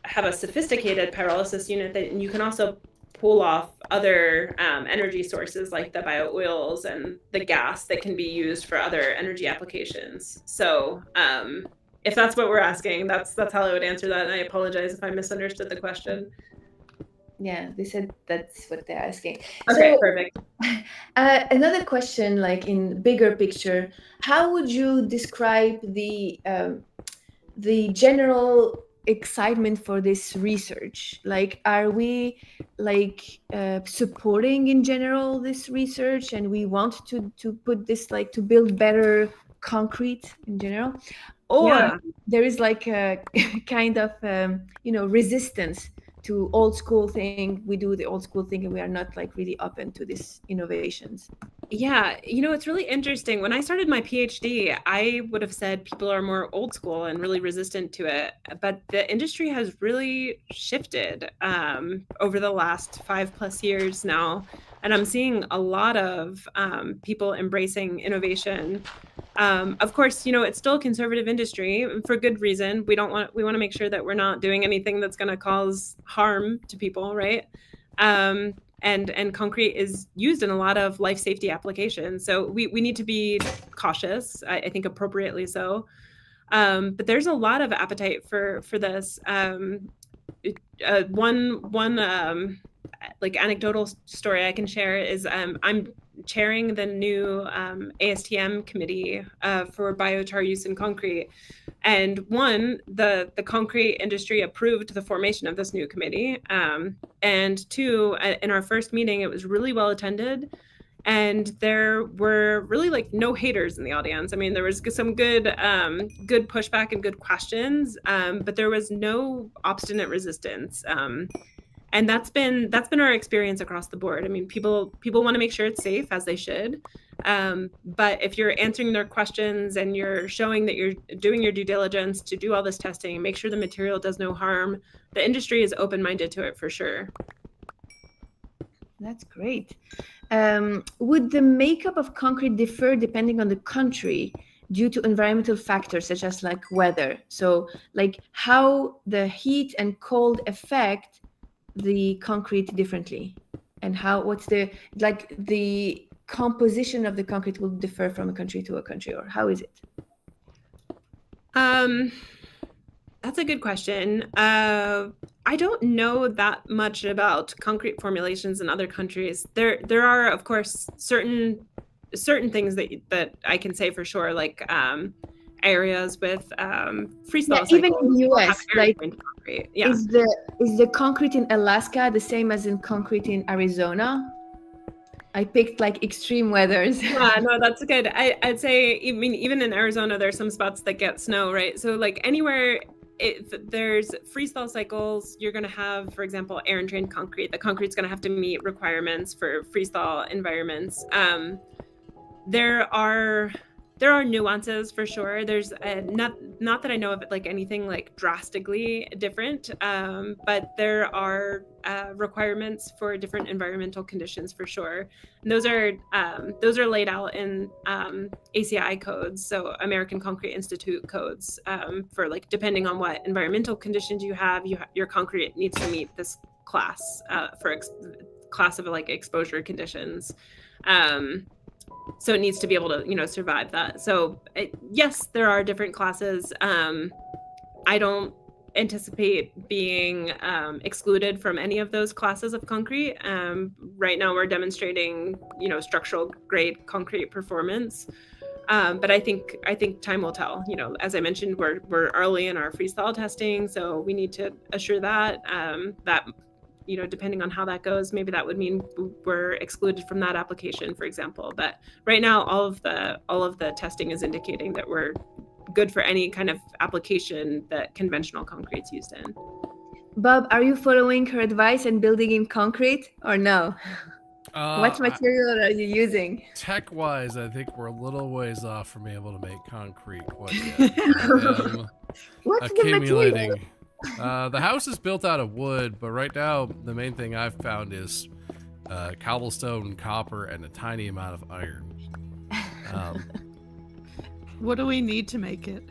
have a sophisticated pyrolysis unit, then you can also pull off other energy sources like the bio-oils and the gas that can be used for other energy applications. So if that's what we're asking, that's how I would answer that. And I apologize if I misunderstood the question. Yeah, they said that's what they're asking. Okay, so, perfect. Another question, in bigger picture, how would you describe the general excitement for this research? Are we supporting in general this research, and we want to put this to build better concrete in general, or there is a kind of resistance to old school thing? We do the old school thing and we are not really open to these innovations. Yeah, it's really interesting. When I started my PhD, I would have said people are more old school and really resistant to it. But the industry has really shifted over the last 5+ years now. And I'm seeing a lot of people embracing innovation. Of course, it's still a conservative industry for good reason. We want to make sure that we're not doing anything that's going to cause harm to people, right? And concrete is used in a lot of life safety applications. So we need to be cautious, I think appropriately so. But there's a lot of appetite for this. One like anecdotal story I can share is I'm chairing the new ASTM committee for biochar use in concrete. And one, the concrete industry approved the formation of this new committee. And two, in our first meeting, it was really well attended. And there were really like no haters in the audience. I mean, there was some good pushback and good questions, but there was no obstinate resistance. And that's been our experience across the board. I mean, people want to make sure it's safe, as they should. But if you're answering their questions and you're showing that you're doing your due diligence to do all this testing and make sure the material does no harm, the industry is open-minded to it for sure. That's great. Would the makeup of concrete differ depending on the country due to environmental factors such as like weather? So like how the heat and cold affect the concrete differently, and what's the composition of the concrete will differ from a country to a country, or how is it? That's a good question. I don't know that much about concrete formulations in other countries. There are, of course, certain things that I can say for sure, like areas with freestyle cycles. Even in the US, like concrete. Yeah. Is the concrete in Alaska the same as in concrete in Arizona? I picked like extreme weathers. Yeah, no, that's good. I'd say, I mean, even in Arizona, there's some spots that get snow, right? So like anywhere if there's freestyle cycles, you're going to have, for example, air and trained concrete. The concrete's going to have to meet requirements for freestyle environments. There are nuances for sure. There's not that I know of it like anything like drastically different, but there are requirements for different environmental conditions for sure. And those are laid out in ACI codes, so American Concrete Institute codes, for like depending on what environmental conditions you have, your concrete needs to meet this class for class of like exposure conditions. So it needs to be able to, survive that. So yes, there are different classes. I don't anticipate being excluded from any of those classes of concrete. Right now we're demonstrating, structural grade concrete performance. But I think time will tell. As I mentioned, we're early in our freestyle testing, so we need to assure that depending on how that goes, maybe that would mean we're excluded from that application, for example. But right now, all of the testing is indicating that we're good for any kind of application that conventional concrete's used in. Bob, are you following her advice and building in concrete or no? What material are you using? Tech-wise, I think we're a little ways off from being able to make concrete quite yet. What's accumulating. The material? The house is built out of wood, but right now the main thing I've found is cobblestone, copper, and a tiny amount of iron. What do we need to make it?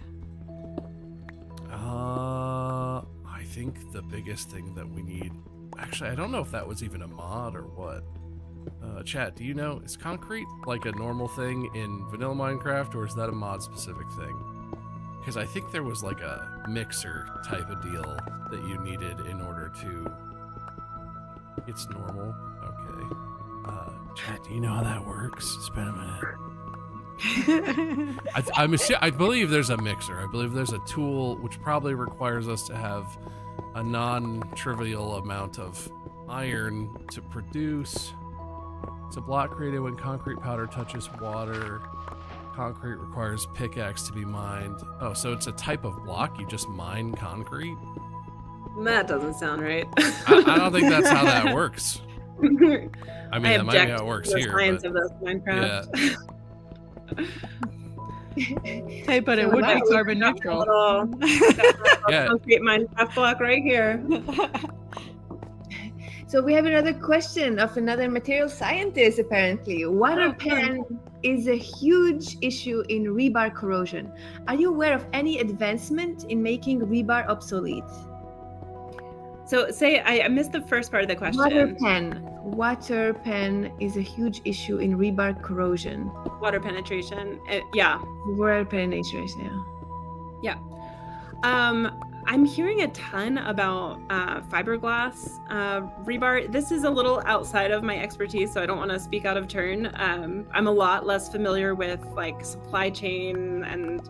I think the biggest thing that we need... Actually, I don't know if that was even a mod or what. Chat, do you know, is concrete like a normal thing in vanilla Minecraft, or is that a mod-specific thing? Because I think there was like a mixer type of deal that you needed in order to... It's normal? Okay. Chat, do you know how that works? It's been a minute. I believe there's a mixer. I believe there's a tool which probably requires us to have a non-trivial amount of iron to produce. It's a block created when concrete powder touches water. Concrete requires pickaxe to be mined. Oh, so it's a type of block? You just mine concrete? That doesn't sound right. I don't think that's how that works. I mean, that might be how it works here. Science of this Minecraft. Yeah. Hey, but it would be carbon neutral. Concrete Minecraft block right here. So we have another question of another material scientist, apparently. Water pen is a huge issue in rebar corrosion. Are you aware of any advancement in making rebar obsolete? So I missed the first part of the question. Water pen is a huge issue in rebar corrosion. Water penetration. Yeah. Water penetration, yeah. I'm hearing a ton about fiberglass rebar. This is a little outside of my expertise, so I don't want to speak out of turn. I'm a lot less familiar with like supply chain, and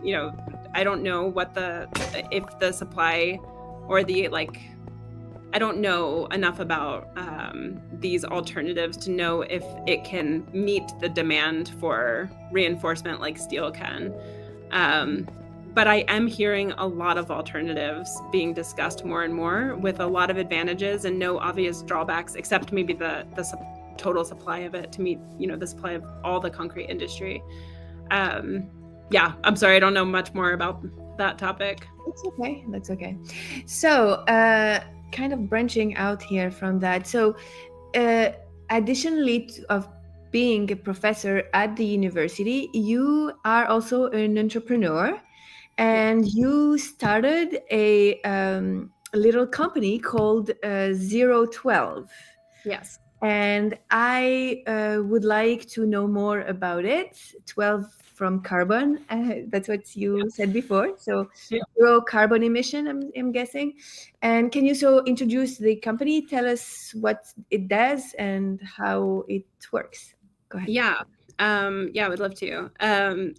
I don't know if the supply or the I don't know enough about these alternatives to know if it can meet the demand for reinforcement like steel can. But I am hearing a lot of alternatives being discussed more and more, with a lot of advantages and no obvious drawbacks, except maybe the total supply of it to meet the supply of all the concrete industry. Yeah, I'm sorry, I don't know much more about that topic. That's okay. So kind of branching out here from that. So additionally of being a professor at the university, you are also an entrepreneur. And you started a little company called 012. Yes. And I would like to know more about it. 12 from carbon. That's what you said before. So 0 carbon emission, I'm guessing. And can you introduce the company? Tell us what it does and how it works. Go ahead. Yeah. I would love to.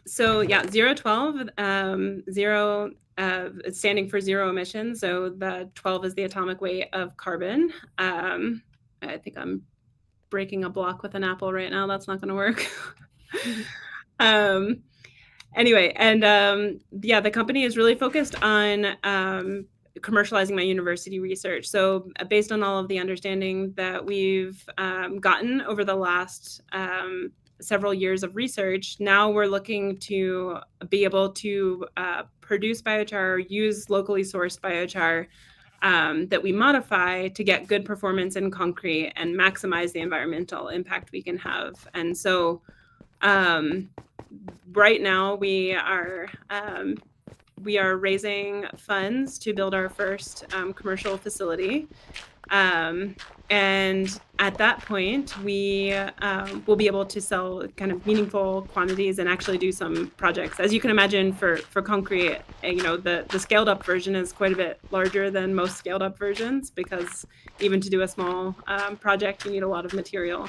So 012, zero, it's standing for zero emissions. So the 12 is the atomic weight of carbon. I think I'm breaking a block with an apple right now. That's not going to work. Anyway, and the company is really focused on commercializing my university research. So based on all of the understanding that we've gotten over the last several years of research, now we're looking to be able to produce biochar, use locally sourced biochar that we modify to get good performance in concrete and maximize the environmental impact we can have. And so right now we are raising funds to build our first commercial facility. And at that point, we will be able to sell kind of meaningful quantities and actually do some projects. As you can imagine, for concrete, the scaled up version is quite a bit larger than most scaled up versions, because even to do a small project, you need a lot of material.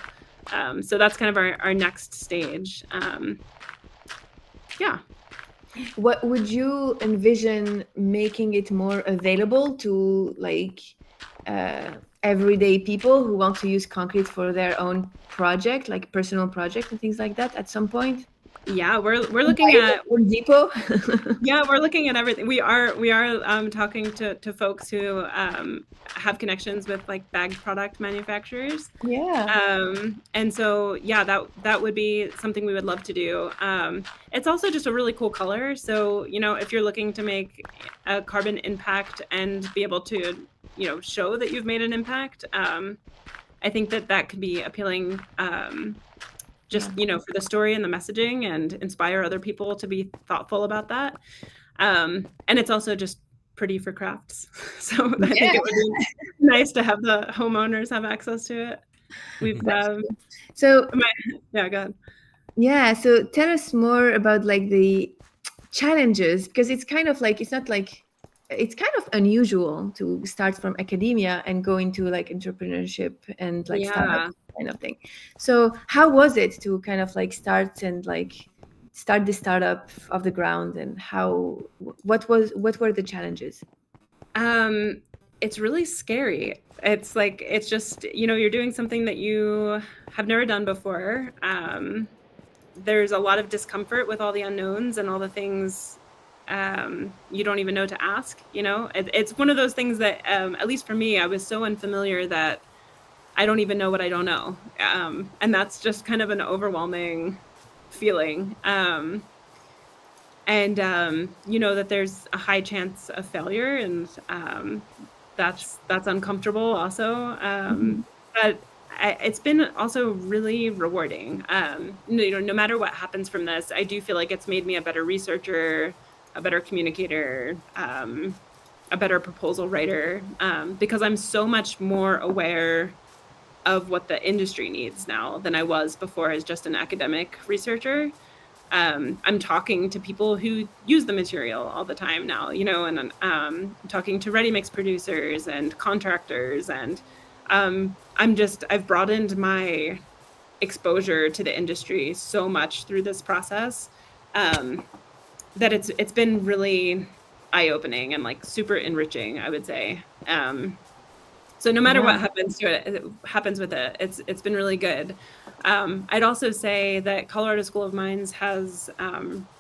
So that's kind of our next stage. What would you envision making it more available to everyday people who want to use concrete for their own project, like personal project and things like that at some point? Yeah, we're looking at Home Depot. Yeah, we're looking at everything. We are talking to folks who have connections with like bagged product manufacturers. Yeah. And so that would be something we would love to do. It's also just a really cool color. So if you're looking to make a carbon impact and be able to show that you've made an impact, I think that could be appealing. Just for the story and the messaging, and inspire other people to be thoughtful about that. And it's also just pretty for crafts. So I think it would be nice to have the homeowners have access to it. We've go ahead. Yeah, so tell us more about the challenges, because it's kind of it's kind of unusual to start from academia and go into entrepreneurship and startup kind of thing. So how was it to kind of start the startup off the ground, and what were the challenges? It's really scary. It's just you're doing something that you have never done before. There's a lot of discomfort with all the unknowns and all the things you don't even know to ask. It's one of those things that at least for me, I was so unfamiliar that I don't even know what I don't know. And that's just kind of an overwhelming feeling. And that there's a high chance of failure, and that's uncomfortable also. But it's been also really rewarding. No matter what happens from this, I do feel like it's made me a better researcher, a better communicator, a better proposal writer, because I'm so much more aware of what the industry needs now than I was before as just an academic researcher. I'm talking to people who use the material all the time now, and I'm talking to ready mix producers and contractors, and I've broadened my exposure to the industry so much through this process, that it's been really eye-opening and like super enriching, I would say. So no matter what happens with it, it's been really good. I'd also say that Colorado School of Mines has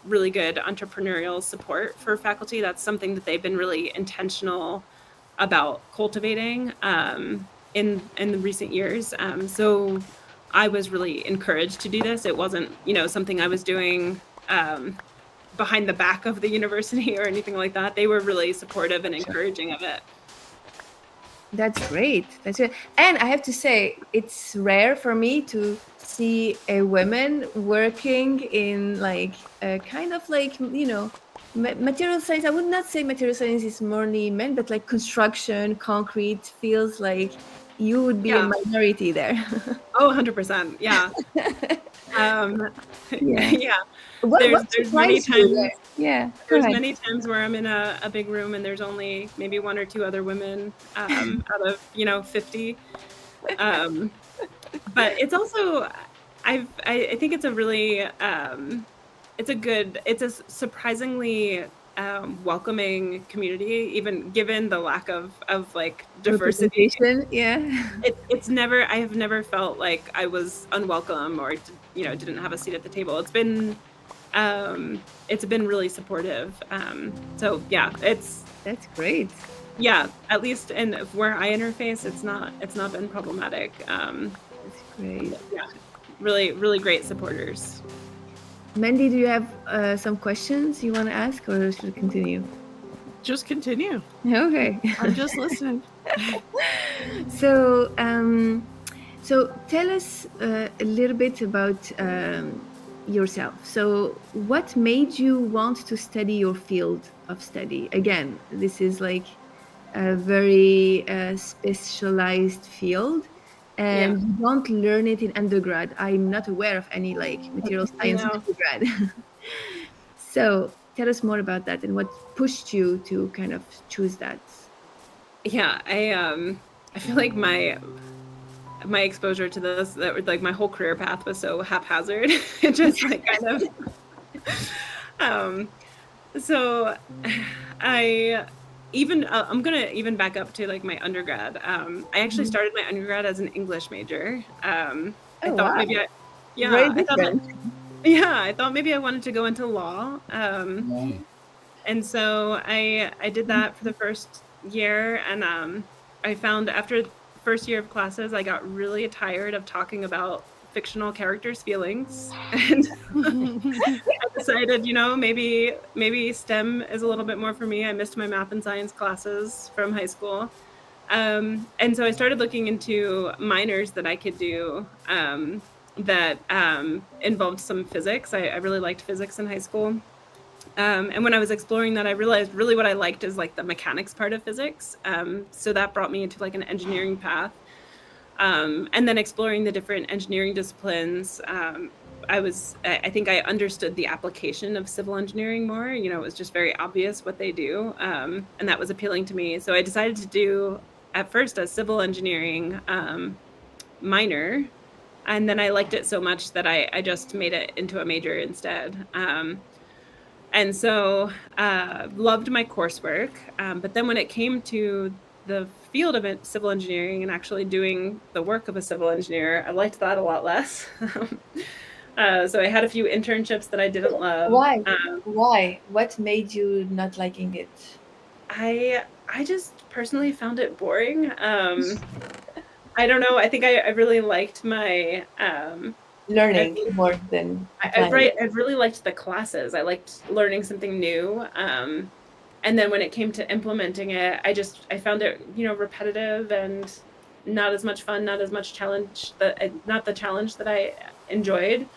really good entrepreneurial support for faculty. That's something that they've been really intentional about cultivating in the recent years. So I was really encouraged to do this. It wasn't, something I was doing behind the back of the university or anything like that. They were really supportive and encouraging of it. That's great. That's it. And I have to say, it's rare for me to see a woman working in like a kind of like, material science. I would not say material science is morely men, but like construction, concrete feels like you would be a minority there. Oh, 100%. Yeah. Yeah. There's many times. Yeah. There's many times where I'm in a big room and there's only maybe 1 or 2 other women out of 50. But it's also, I think it's a really it's a surprisingly welcoming community, even given the lack of like diversity. Yeah. I have never felt like I was unwelcome or didn't have a seat at the table. It's been really supportive. So yeah, that's great. Yeah, at least in where I interface, it's not been problematic. That's great. Yeah, really, really great supporters. Mandy, do you have some questions you want to ask, or should we continue? Just continue. Okay. I'm just listening. So tell us a little bit about yourself. So what made you want to study your field of study? Again, this is like a very specialized field, and you don't learn it in undergrad. I'm not aware of any like material science undergrad. So tell us more about that and what pushed you to kind of choose that. Yeah, I feel like my exposure to this, that like my whole career path was so haphazard. It just like kind of so I'm gonna even back up to like my undergrad. I actually started my undergrad as an English major. I thought maybe I thought maybe I wanted to go into law. And so I did that for the first year, and I found after the first year of classes, I got really tired of talking about fictional characters' feelings, and I decided, maybe STEM is a little bit more for me. I missed my math and science classes from high school, and so I started looking into minors that I could do that involved some physics. I really liked physics in high school. And when I was exploring that, I realized really what I liked is like the mechanics part of physics. So that brought me into like an engineering path. And then exploring the different engineering disciplines, I think I understood the application of civil engineering more. It was just very obvious what they do. And that was appealing to me. So I decided to do at first a civil engineering minor. And then I liked it so much that I just made it into a major instead. And so loved my coursework. But then when it came to the field of civil engineering and actually doing the work of a civil engineer, I liked that a lot less. So I had a few internships that I didn't love. Why? Why? What made you not liking it? I just personally found it boring. I don't know. I think I really liked my learning more than I really liked the classes. I liked learning something new. And then when it came to implementing it, I found it, repetitive and not as much fun, not as much challenge, not the challenge that I enjoyed.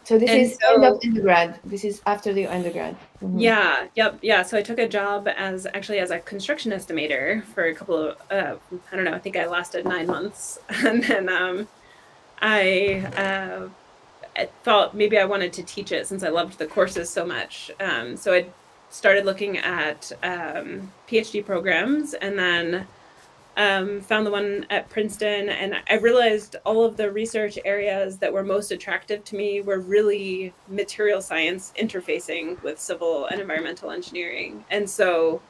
So this is end of undergrad. This is after the undergrad. Yeah. So I took a job as a construction estimator for a couple of I don't know, I think I lasted 9 months, and then I thought maybe I wanted to teach it since I loved the courses so much. So I started looking at PhD programs, and then found the one at Princeton, and I realized all of the research areas that were most attractive to me were really material science interfacing with civil and environmental engineering. And so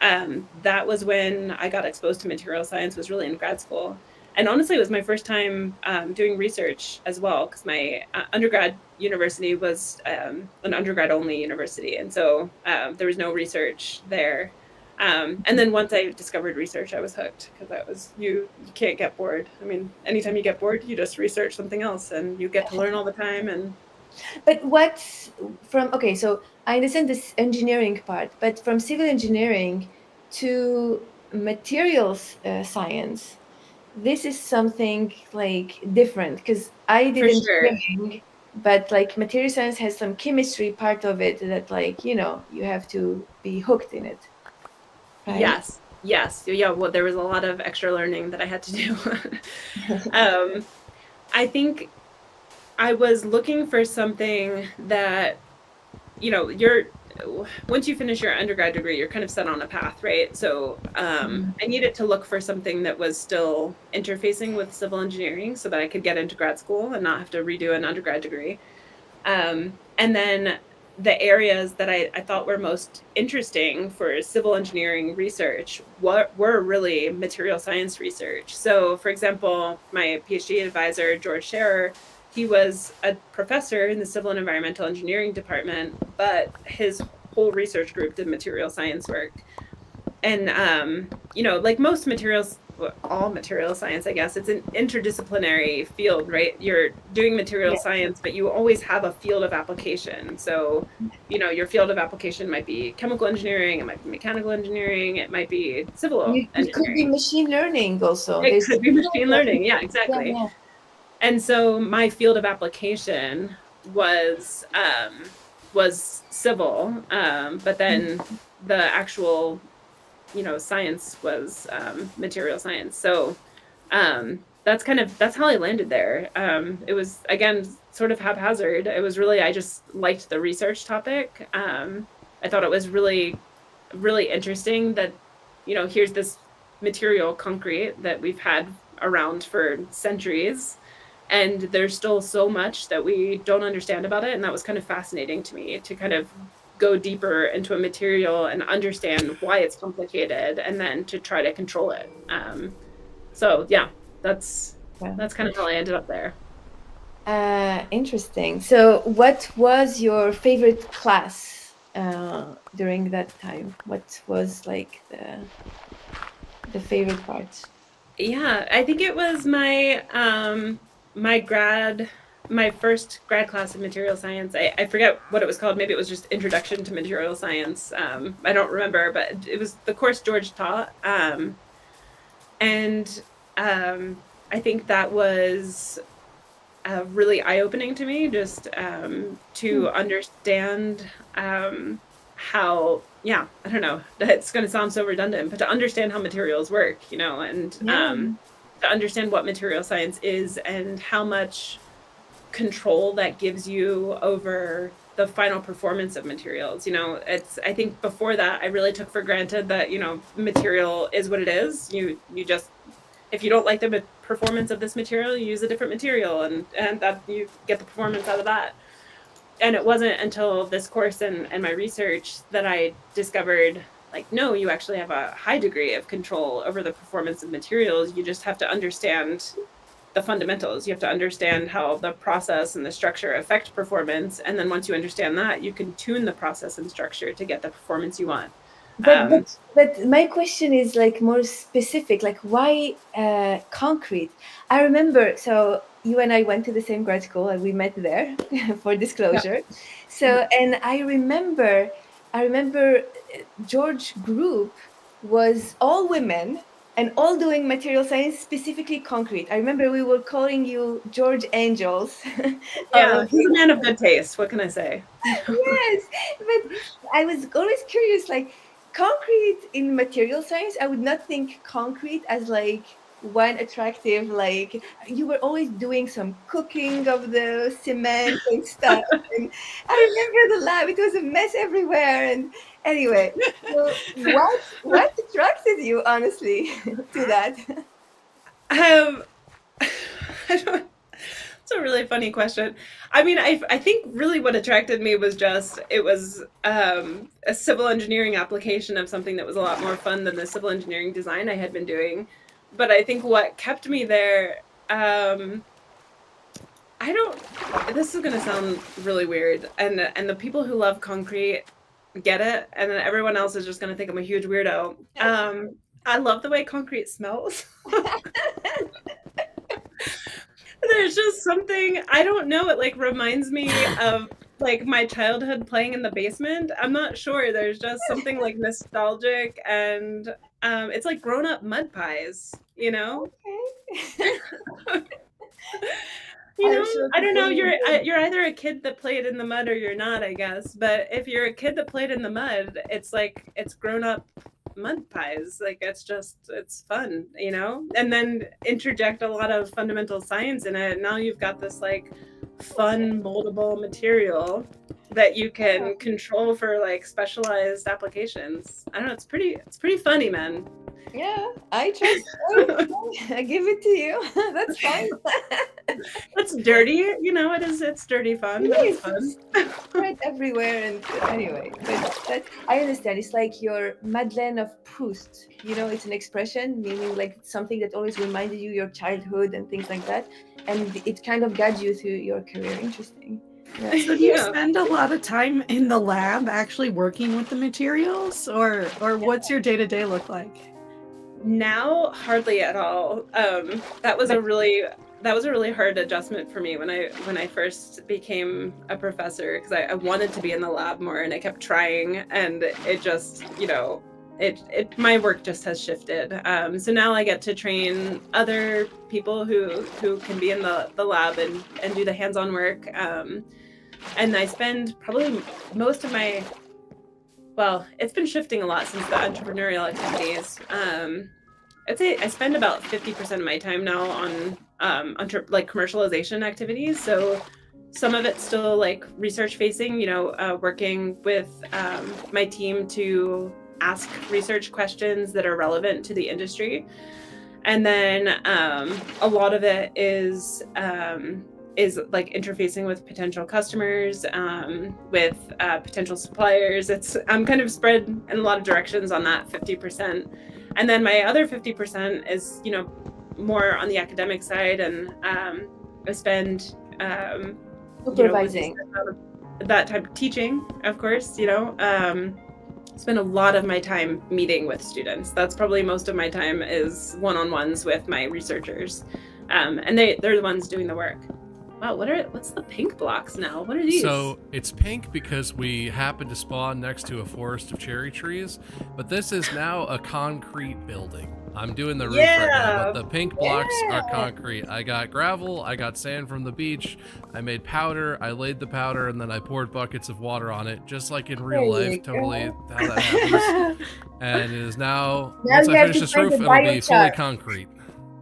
that was when I got exposed to material science, was really in grad school. And honestly, it was my first time doing research as well, because my undergrad university was an undergrad-only university. And so there was no research there. And then once I discovered research, I was hooked, because that was, you can't get bored. I mean, anytime you get bored, you just research something else, and you get to learn all the time. And but what's from, okay, so I understand this engineering part, but from civil engineering to materials science, this is something like different, because I did engineering, but like material science has some chemistry part of it that, like, you know, you have to be hooked in it. Right? Yes. Yeah. Well, there was a lot of extra learning that I had to do. I think I was looking for something that, you know, once you finish your undergrad degree, you're kind of set on a path, right? So I needed to look for something that was still interfacing with civil engineering, so that I could get into grad school and not have to redo an undergrad degree. And then the areas that I thought were most interesting for civil engineering research were really material science research. So, for example, my PhD advisor, George Scherer, he was a professor in the civil and environmental engineering department, but his whole research group did material science work. And, you know, like most materials, all material science, I guess, it's an interdisciplinary field, right? You're doing material science, but you always have a field of application. So, you know, your field of application might be chemical engineering, it might be mechanical engineering, it might be civil engineering. It could be machine learning also. It could be machine learning, yeah, exactly. Yeah. And so my field of application was civil, but then the actual, you know, science was material science. So that's how I landed there. It was, again, sort of haphazard. It was really, I just liked the research topic. I thought it was really, really interesting that, you know, here's this material, concrete, that we've had around for centuries, and there's still so much that we don't understand about it. And that was kind of fascinating to me, to kind of go deeper into a material and understand why it's complicated, and then to try to control it. So yeah, that's kind of how I ended up there. Interesting. So what was your favorite class during that time? What was like the favorite part? Yeah, I think it was my my first grad class of material science. I forget what it was called. Maybe it was just Introduction to Material Science. I don't remember, but it was the course George taught. And I think that was really eye-opening to me, just to understand how, yeah, I don't know, it's going to sound so redundant, but to understand how materials work, you know, and to understand what material science is and how much control that gives you over the final performance of materials. You know, I think before that, I really took for granted that, you know, material is what it is. You just, if you don't like the performance of this material, you use a different material, and that you get the performance out of that. And it wasn't until this course and my research that I discovered, like, no, you actually have a high degree of control over the performance of materials. You just have to understand the fundamentals. You have to understand how the process and the structure affect performance. And then once you understand that, you can tune the process and structure to get the performance you want. But my question is like more specific, like why concrete? I remember, so you and I went to the same grad school and we met there for disclosure. Yeah. So, and I remember George group was all women, and all doing material science, specifically concrete. I remember we were calling you George Angels. Yeah, he's a man of good taste. What can I say? Yes, but I was always curious, like concrete in material science, I would not think concrete as like one attractive, like you were always doing some cooking of the cement and stuff. And I remember the lab, it was a mess everywhere. And anyway, so what attracted you honestly to that? I don't, it's a really funny question. I mean, I think really what attracted me was just, it was a civil engineering application of something that was a lot more fun than the civil engineering design I had been doing. But I think what kept me there, this is going to sound really weird. And the people who love concrete get it. And then everyone else is just going to think I'm a huge weirdo. I love the way concrete smells. There's just something, I don't know, it like reminds me of like my childhood playing in the basement. I'm not sure. There's just something like nostalgic, and it's like grown up mud pies, you know? Okay. You know, I don't know, you're either a kid that played in the mud or you're not, I guess. But if you're a kid that played in the mud, it's like, it's grown up mud pies. Like, it's fun, you know? And then interject a lot of fundamental science in it. Now you've got this like fun moldable material that you can control for like specialized applications. I don't know, it's pretty funny, man. Yeah, I trust. I give it to you. That's fine. It's dirty, you know. It's dirty fun. It's fun. Right everywhere, and anyway, but that I understand. It's like your Madeleine of Proust. You know, it's an expression meaning like something that always reminded you your childhood and things like that, and it kind of guides you through your career. Interesting. Yeah. So do you spend a lot of time in the lab actually working with the materials, or what's your day-to-day look like? Now, hardly at all. That was a really hard adjustment for me when I first became a professor, because I wanted to be in the lab more, and I kept trying, and it just, you know, my work just has shifted. So now I get to train other people who can be in the lab and do the hands-on work. And I spend probably most of my, well, it's been shifting a lot since the entrepreneurial activities. I'd say I spend about 50% of my time now on like commercialization activities. So some of it's still like research facing, you know, working with my team to ask research questions that are relevant to the industry. And then a lot of it is like interfacing with potential customers, with potential suppliers. I'm kind of spread in a lot of directions on that 50%. And then my other 50% is, you know, more on the academic side, and I spend supervising, you know, that type of teaching, of course, you know, spend a lot of my time meeting with students. That's probably most of my time is one-on-ones with my researchers, and they're the ones doing the work. Wow, what's the pink blocks now? What are these? So it's pink because we happen to spawn next to a forest of cherry trees, but this is now a concrete building. I'm doing the roof right now, but the pink blocks are concrete. I got gravel, I got sand from the beach, I made powder, I laid the powder, and then I poured buckets of water on it, just like in real life, totally how that happens. And it is now once I finish this roof, it'll be fully concrete.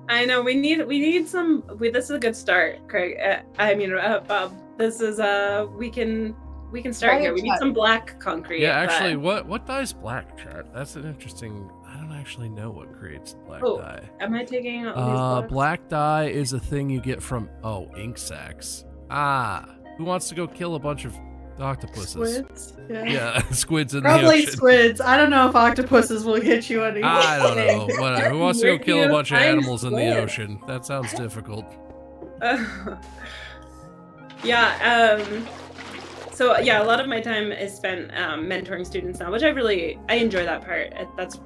I know we need some. This is a good start, Craig. Bob. This is we can start here. We need some black concrete. Yeah, actually, what dye's black, chat? That's an interesting. I don't actually know what creates black dye. Am I taking all these black dye is a thing you get from ink sacs. Who wants to go kill a bunch of octopuses? Squids? Yeah, squids in Probably the ocean. Squids. I don't know if octopuses will get you any. I don't know. Whatever. Who wants to go kill a bunch of animals in the ocean? That sounds difficult. So yeah, a lot of my time is spent mentoring students now, which I enjoy that part. That's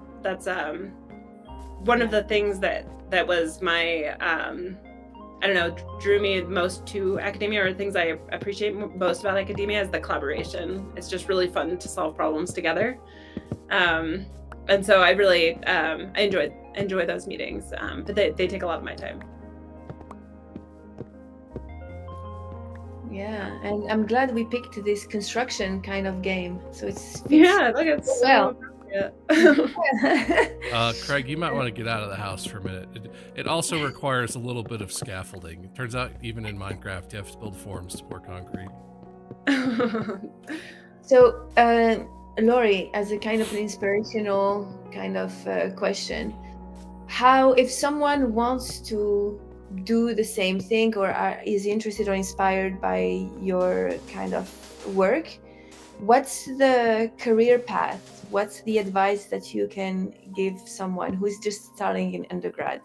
one of the things that was my I don't know, drew me most to academia, or things I appreciate most about academia is the collaboration. It's just really fun to solve problems together. And so I really, I enjoyed enjoy those meetings, but they take a lot of my time. Yeah, and I'm glad we picked this construction kind of game. So it's yeah, look, it's so Craig, you might want to get out of the house for a minute. It also requires a little bit of scaffolding. It turns out even in Minecraft, you have to build forms to pour concrete. So, Lori, as a kind of an inspirational kind of question, how, if someone wants to do the same thing or is interested or inspired by your kind of work, what's the career path? What's the advice that you can give someone who's just starting in undergrad?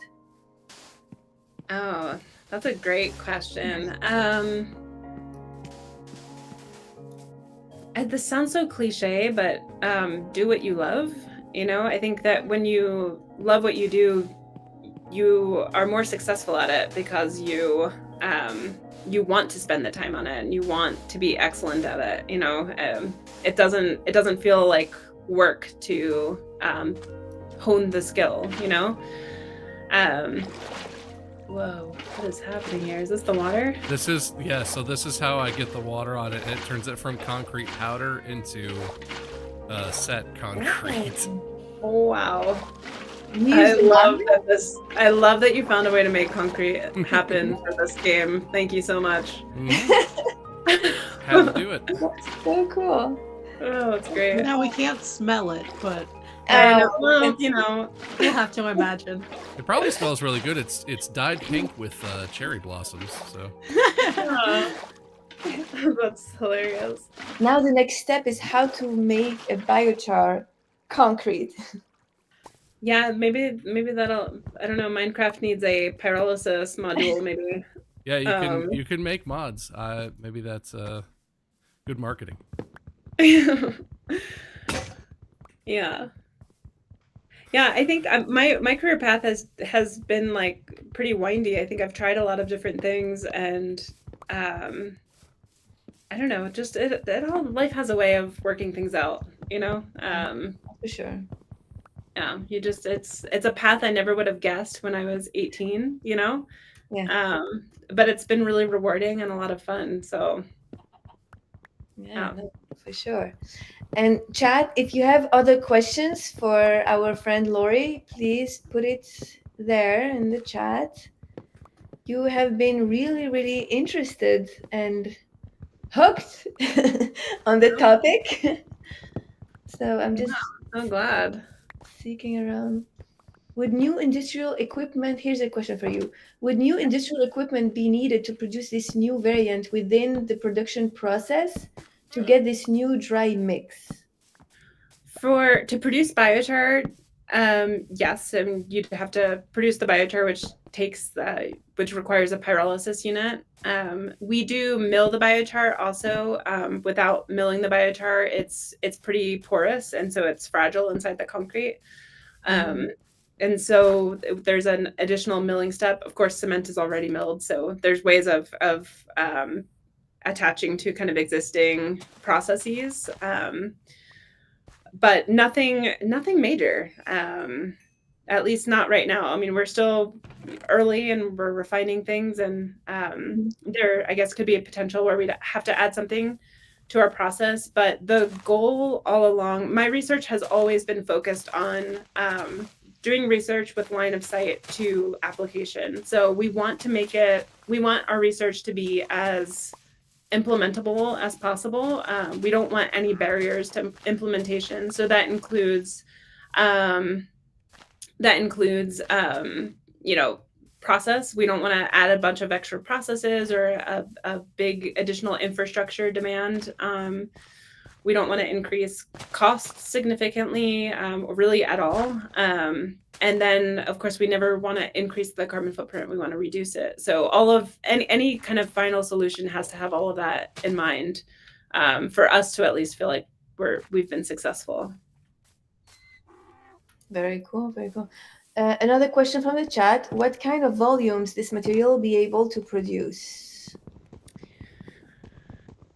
Oh, that's a great question. This sounds so cliche, but do what you love. You know, I think that when you love what you do, you are more successful at it because you want to spend the time on it and you want to be excellent at it. You know, it doesn't feel like work to hone the skill. You know. Whoa, what is happening here? Is this the water? This is, yeah, so this is how I get the water on it. It turns it from concrete powder into set concrete. Oh, wow. I love that you found a way to make concrete happen for this game. Thank you so much. Had to do it. That's so cool. Oh, that's great. Now we can't smell it, but well, you know, you'll have to imagine. It probably smells really good. It's dyed pink with cherry blossoms. So that's hilarious. Now the next step is how to make a biochar concrete. Yeah, maybe that'll. I don't know. Minecraft needs a pyrolysis module. Maybe. Yeah, you can make mods. Maybe that's good marketing. Yeah. Yeah, I think my career path has been like pretty windy. I think I've tried a lot of different things, and I don't know. Just life has a way of working things out, you know. For sure. Yeah, it's a path I never would have guessed when I was 18, you know. Yeah. But it's been really rewarding and a lot of fun. So. Yeah, for sure. And chat, if you have other questions for our friend Lori, please put it there in the chat. You have been really, really interested and hooked on the topic. So I'm just so glad. Seeking around. Would new industrial equipment, here's a question for you. Would new industrial equipment be needed to produce this new variant within the production process to get this new dry mix? To produce biochar, yes, and you'd have to produce the biochar, which requires a pyrolysis unit. We do mill the biochar also. Without milling the biochar, it's pretty porous, and so it's fragile inside the concrete. And so there's an additional milling step. Of course, cement is already milled, so there's ways of attaching to kind of existing processes. But nothing major, at least not right now. I mean, we're still early and we're refining things, and there, I guess, could be a potential where we'd have to add something to our process. But the goal all along, my research has always been focused on doing research with line of sight to application. So we want our research to be as implementable as possible. We don't want any barriers to implementation. So that includes process. We don't want to add a bunch of extra processes or a big additional infrastructure demand. We don't want to increase costs significantly, or really at all. And then, of course, we never want to increase the carbon footprint. We want to reduce it. So all of any kind of final solution has to have all of that in mind, for us to at least feel like we've been successful. Very cool. Very cool. Another question from the chat: what kind of volumes this material will be able to produce?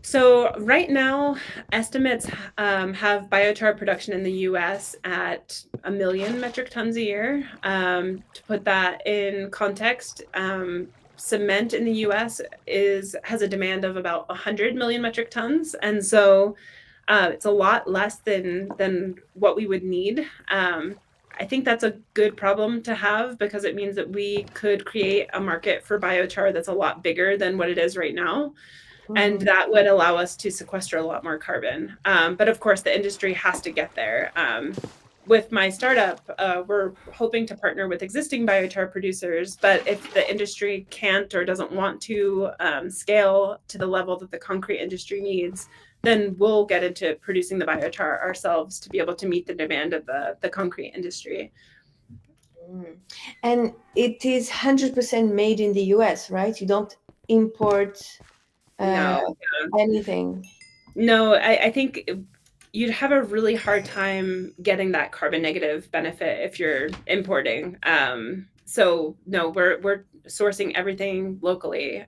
So right now, estimates have biochar production in the U.S. at 1 million metric tons a year. To put that in context, cement in the U.S. has a demand of about 100 million metric tons, and so it's a lot less than what we would need. I think that's a good problem to have because it means that we could create a market for biochar that's a lot bigger than what it is right now. And that would allow us to sequester a lot more carbon. But of course, the industry has to get there. With my startup, we're hoping to partner with existing biochar producers, but if the industry can't or doesn't want to scale to the level that the concrete industry needs, then we'll get into producing the biochar ourselves to be able to meet the demand of the concrete industry. And it is 100% made in the US, right? You don't import anything. No, I think you'd have a really hard time getting that carbon negative benefit if you're importing. So no, we're sourcing everything locally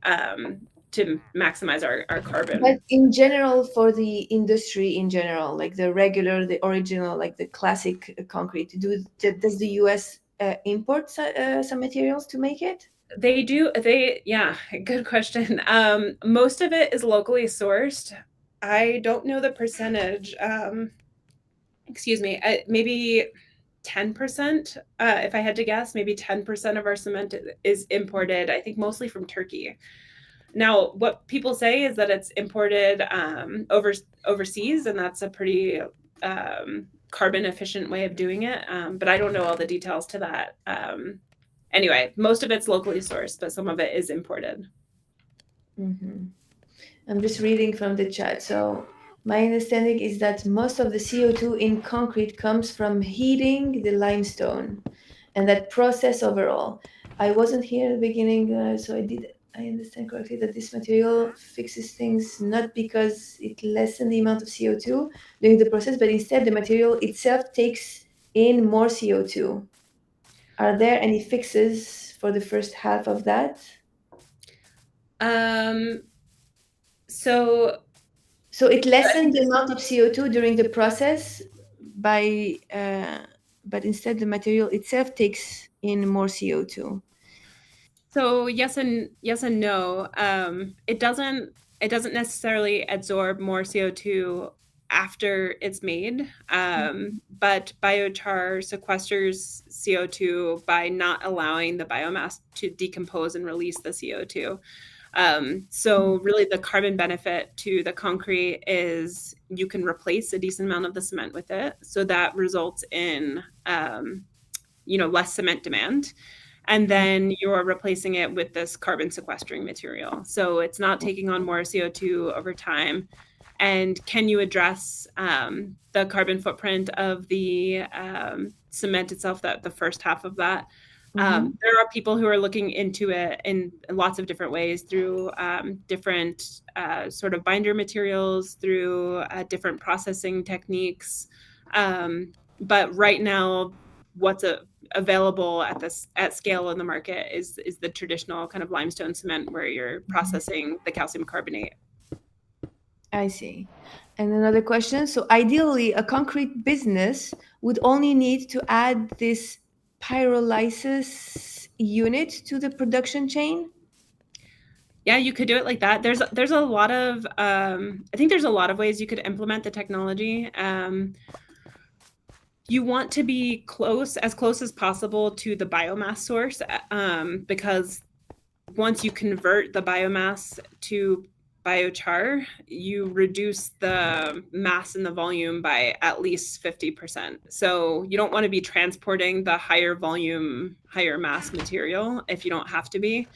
to maximize our carbon. But in general, for the industry in general, like the regular, the original, like the classic concrete, does the US import some materials to make it? They do. Yeah, good question. Most of it is locally sourced. I don't know the percentage. Excuse me, maybe 10%, if I had to guess, maybe 10% of our cement is imported, I think mostly from Turkey. Now, what people say is that it's imported overseas, and that's a pretty carbon efficient way of doing it. But I don't know all the details to that. Anyway, most of it's locally sourced, but some of it is imported. Mm-hmm. I'm just reading from the chat. So my understanding is that most of the CO2 in concrete comes from heating the limestone and that process overall. I wasn't here at the beginning, so I understand correctly that this material fixes things not because it lessens the amount of CO2 during the process, but instead the material itself takes in more CO2. Are there any fixes for the first half of that? So it lessens the amount of CO2 during the process but instead the material itself takes in more CO2. So yes and no. It doesn't necessarily absorb more CO2 after it's made, but biochar sequesters CO2 by not allowing the biomass to decompose and release the CO2. So really the carbon benefit to the concrete is you can replace a decent amount of the cement with it. So that results in, less cement demand. And then you're replacing it with this carbon sequestering material. So it's not taking on more CO2 over time. And can you address the carbon footprint of the cement itself, that the first half of that? There are people who are looking into it in lots of different ways through different sort of binder materials, through different processing techniques. But right now, what's available at scale in the market is the traditional kind of limestone cement where you're processing the calcium carbonate. I see. And another question. So ideally, a concrete business would only need to add this pyrolysis unit to the production chain? Yeah, you could do it like that. There's a lot of I think there's a lot of ways you could implement the technology. You want to be as close as possible to the biomass source, because once you convert the biomass to biochar, you reduce the mass and the volume by at least 50%. So you don't want to be transporting the higher volume, higher mass material if you don't have to be.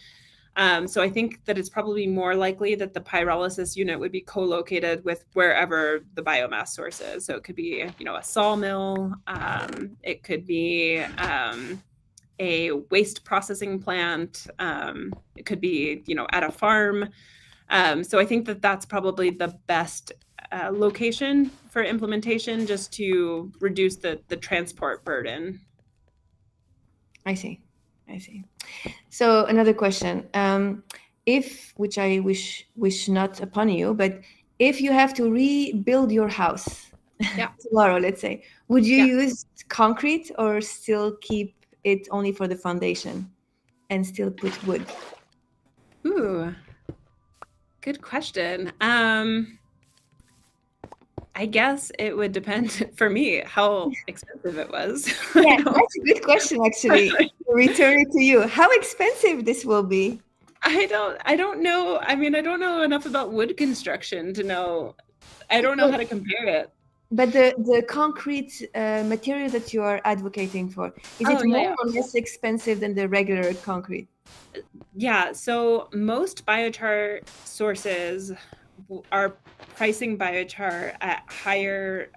So I think that it's probably more likely that the pyrolysis unit would be co-located with wherever the biomass source is. So it could be, a sawmill. It could be a waste processing plant. It could be, at a farm. So I think that that's probably the best location for implementation, just to reduce the transport burden. I see. So another question, which I wish not upon you, but if you have to rebuild your house tomorrow, let's say, would you use concrete or still keep it only for the foundation and still put wood? Ooh, good question. I guess it would depend for me how expensive it was. Yeah, that's a good question, actually. Return it to you. How expensive this will be? I don't know. I mean, I don't know enough about wood construction to know. I don't know how to compare it. But the concrete material that you are advocating for, is it more or less expensive than the regular concrete? Yeah, so most biochar sources are pricing biochar at higher,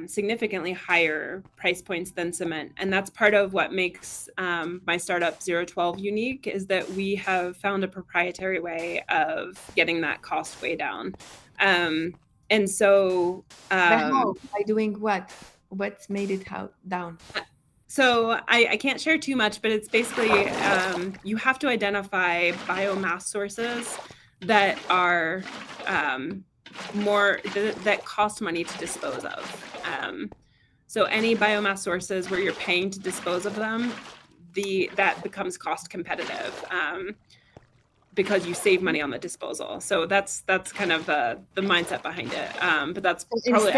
significantly higher price points than cement. And that's part of what makes my startup 012 unique, is that we have found a proprietary way of getting that cost way down. And so... how? By doing what? What's made it down? So I can't share too much, but it's basically you have to identify biomass sources that are that cost money to dispose of. So any biomass sources where you're paying to dispose of them, that becomes cost competitive. Because you save money on the disposal. So that's kind of the mindset behind it. But that's probably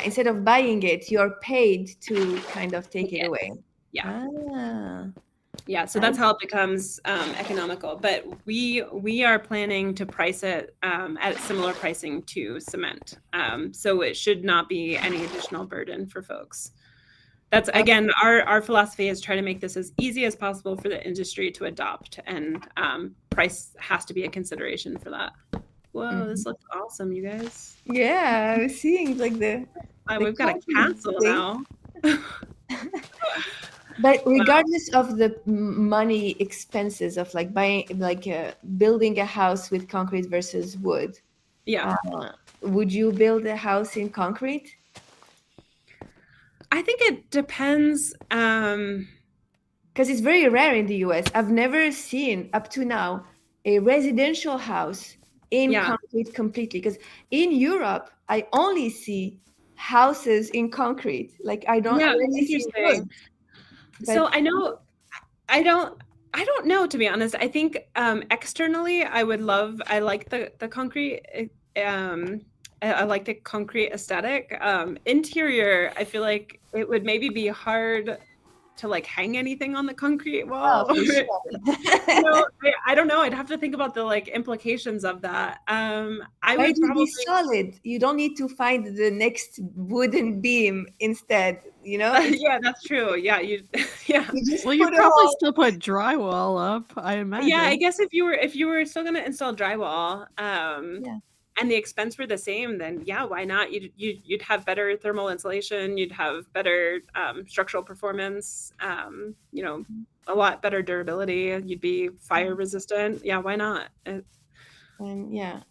instead of buying it, you're paid to kind of take it away. Yeah. Yeah. So that's how it becomes economical. But we are planning to price it at similar pricing to cement. So it should not be any additional burden for folks. That's, again, our philosophy is try to make this as easy as possible for the industry to adopt, and price has to be a consideration for that. Whoa, this looks awesome, you guys. Yeah, I was seeing like we've got a castle now. But regardless of the money expenses of like building a house with concrete versus wood, would you build a house in concrete? I think it depends. Because it's very rare in the US. I've never seen up to now a residential house in concrete completely. Because in Europe, I only see houses in concrete. Like I don't really see wood. So I don't know, to be honest. I think externally, I like the concrete. I like the concrete aesthetic. Interior, I feel like it would maybe be hard to like hang anything on the concrete wall. Oh, sure. I don't know. I'd have to think about the like implications of that. I would probably be solid. You don't need to find the next wooden beam instead. Yeah, that's true. Yeah, you probably still put drywall up, I imagine. Yeah, I guess if you were still gonna install drywall, and the expense were the same, then why not? You'd have better thermal insulation, you'd have better structural performance, a lot better durability, you'd be fire resistant. Yeah, why not? And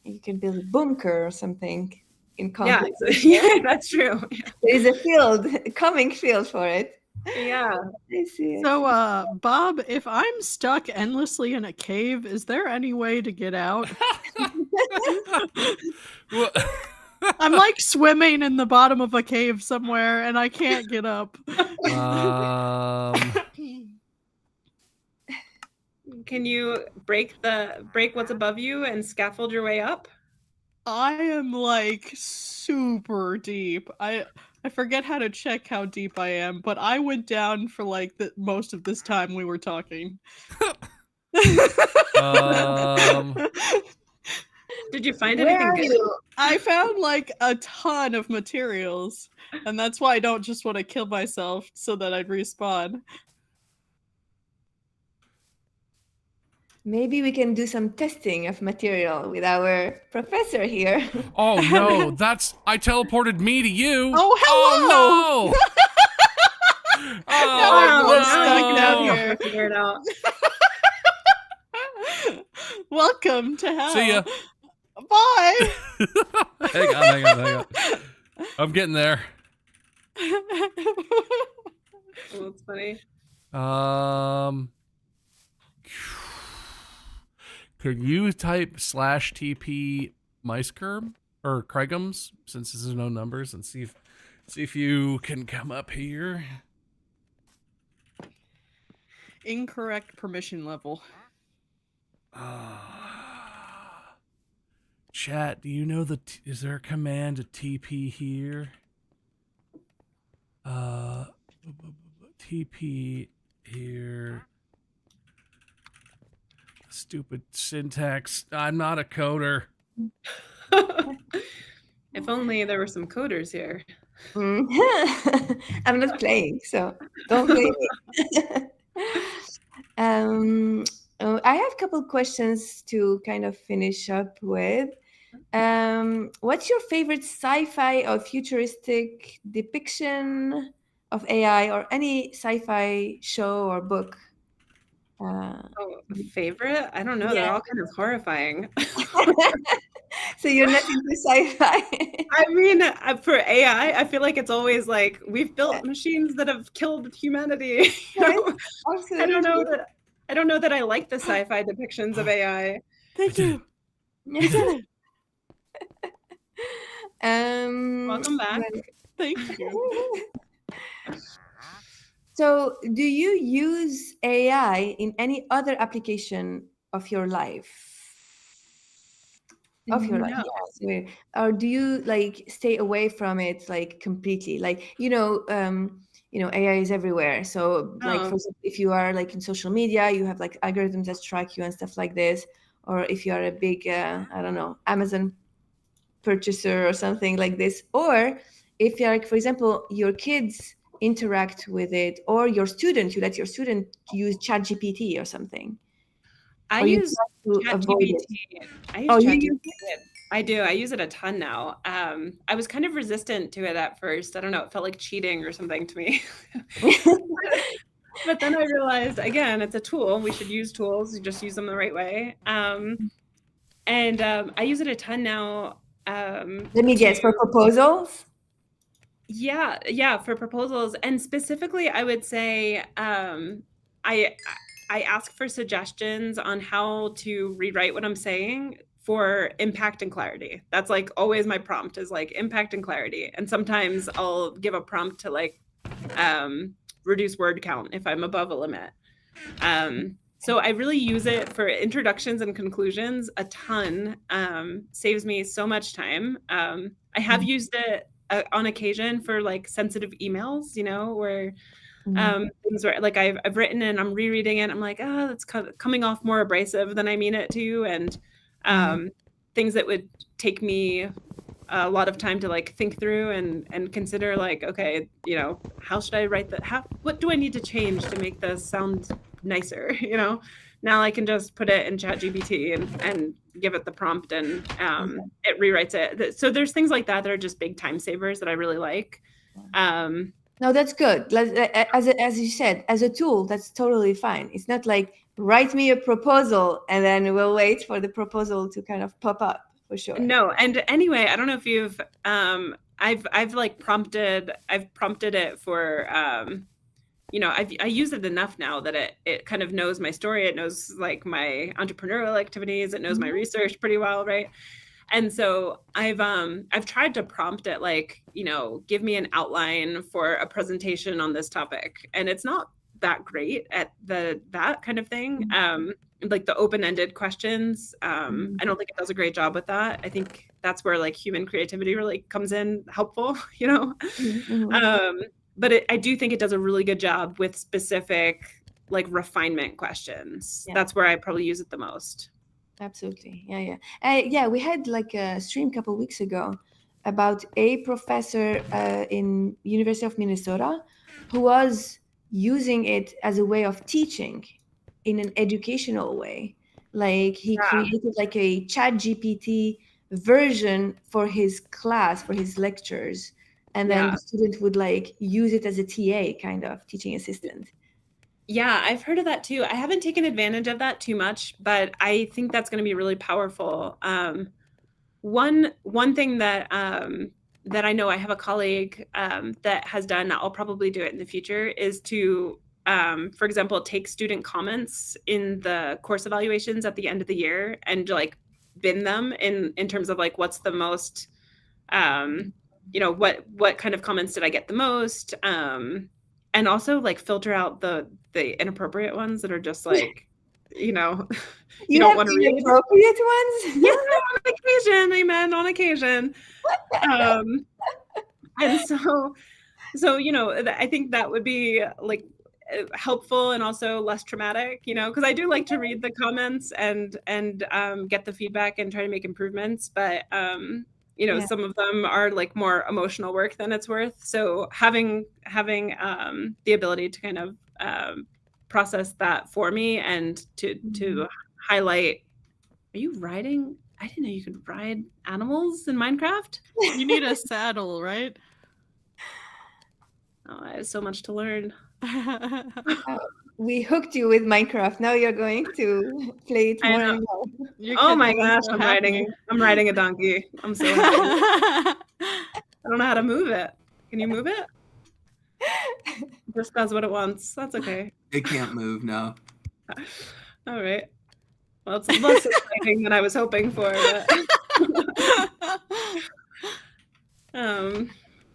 you can build a bunker or something in concrete. Yeah, that's true. There is a coming field for it. Yeah. I see it. So, Bob, if I'm stuck endlessly in a cave, is there any way to get out? I'm like swimming in the bottom of a cave somewhere and I can't get up. Can you break what's above you and scaffold your way up? I am like super deep. I forget how to check how deep I am, but I went down for like most of this time we were talking. Did you find anything good? I found like a ton of materials, and that's why I don't just want to kill myself so that I'd respawn. Maybe we can do some testing of material with our professor here. Oh no, I teleported me to you. Oh, hello! Oh no! Stuck down here. Figure it out. Welcome to hell. See ya. Bye. Hang on. I'm getting there. Oh, that's funny. Could you type /TP Muyskerm or Craigums, since there's no numbers, and see if you can come up here. Incorrect permission level. Chat, do you know is there a command to TP here? TP here. Stupid syntax. I'm not a coder. If only there were some coders here. I'm not playing, so don't blame me. I have a couple questions to kind of finish up with. What's your favorite sci-fi or futuristic depiction of AI, or any sci-fi show or book? Favorite? I don't know. They're all kind of horrifying. So you're not into sci-fi? I mean, for AI, I feel like it's always like we've built machines that have killed humanity. I don't know that I like the sci-fi depictions of AI. Thank you. Welcome back. Thank you. So, do you use AI in any other application of your life? Yes. Or do you like stay away from it like completely? Like AI is everywhere. So like for example, if you are like in social media, you have like algorithms that track you and stuff like this. Or if you are a big Amazon purchaser or something like this. Or if you're like, for example, your kids interact with it, or your student, you let your student use ChatGPT or something. I use ChatGPT. I do. I use it a ton now. I was kind of resistant to it at first. I don't know. It felt like cheating or something to me. But then I realized, again, it's a tool. We should use tools. You just use them the right way. And I use it a ton now. Let me guess, for proposals? Yeah, for proposals. And specifically, I would say I ask for suggestions on how to rewrite what I'm saying for impact and clarity. That's like always my prompt is like impact and clarity. And sometimes I'll give a prompt to like reduce word count if I'm above a limit. So I really use it for introductions and conclusions a ton. Saves me so much time. I have used it on occasion for like sensitive emails, where things where like I've written and I'm rereading it. I'm like, that's coming off more abrasive than I mean it to. And things that would take me a lot of time to like think through and consider like, okay, how should I write that? What do I need to change to make this sound nicer? Now I can just put it in ChatGPT and give it the prompt and it rewrites it. So there's things like that are just big time savers that I really like. No, that's good. As you said, as a tool, that's totally fine. It's not like write me a proposal and then we'll wait for the proposal to kind of pop up, for sure. No, and anyway, I don't know if you've I've like prompted it for I use it enough now that it kind of knows my story. It knows like my entrepreneurial activities. It knows my research pretty well, right? And so I've tried to prompt it like, give me an outline for a presentation on this topic. And it's not that great at that kind of thing. Like the open-ended questions. I don't think it does a great job with that. I think that's where like human creativity really comes in helpful, But I do think it does a really good job with specific like refinement questions. Yeah. That's where I probably use it the most. Absolutely. Yeah. We had like a stream a couple of weeks ago about a professor in University of Minnesota who was using it as a way of teaching in an educational way. Like he created like a ChatGPT version for his class, for his lectures. And then the student would like use it as a TA kind of teaching assistant. Yeah, I've heard of that too. I haven't taken advantage of that too much, but I think that's going to be really powerful. One thing that I know I have a colleague that has done, I'll probably do it in the future, is to, for example, take student comments in the course evaluations at the end of the year and like bin them in terms of like what's the most, you know, what kind of comments did I get the most, and also like filter out the inappropriate ones that are just like, you know, you don't want to read. Inappropriate ones. Yeah, on occasion, amen. On occasion, and so you know, I think that would be like helpful and also less traumatic, you know, because I do like to read the comments and get the feedback and try to make improvements, but you know, some of them are like more emotional work than it's worth. So having the ability to kind of process that for me and to highlight, are you riding? I didn't know you could ride animals in Minecraft. You need a saddle, right? Oh, I have so much to learn. We hooked you with Minecraft. Now you're going to play it more and more. Oh my gosh, I'm riding a donkey. I'm so happy. I don't know how to move it. Can you move it? It just does what it wants. That's okay. It can't move, no. All right. Well, it's less exciting than I was hoping for, but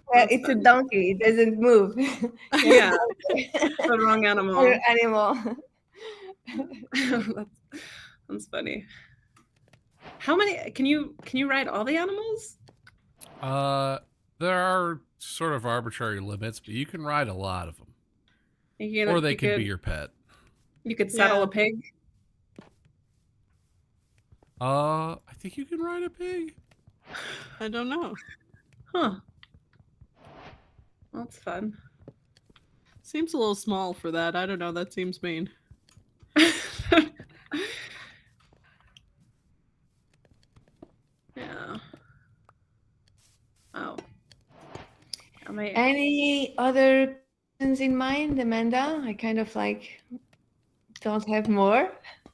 it's fun. A donkey. It doesn't move. Yeah, the wrong animal. That's funny. How many can you ride all the animals? There are sort of arbitrary limits, but you can ride a lot of them. Or they could be your pet. You could saddle a pig. I think you can ride a pig. I don't know. Huh. That's fun. Seems a little small for that. I don't know. That seems mean. Yeah. Oh. Any other questions in mind, Amanda? I kind of like don't have more.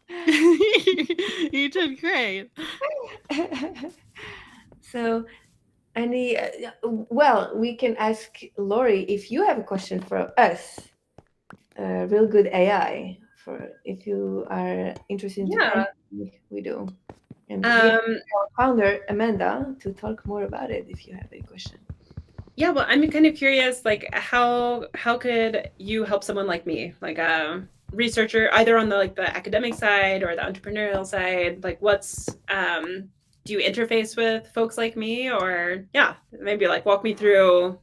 You did great. So, well, we can ask Lori if you have a question for us. Real good AI, for if you are interested in we do. And our founder Amanda to talk more about it if you have any question. Yeah, well, I'm kind of curious, like how could you help someone like me, like a researcher, either on the like the academic side or the entrepreneurial side? Like, what's do you interface with folks like me, or maybe like walk me through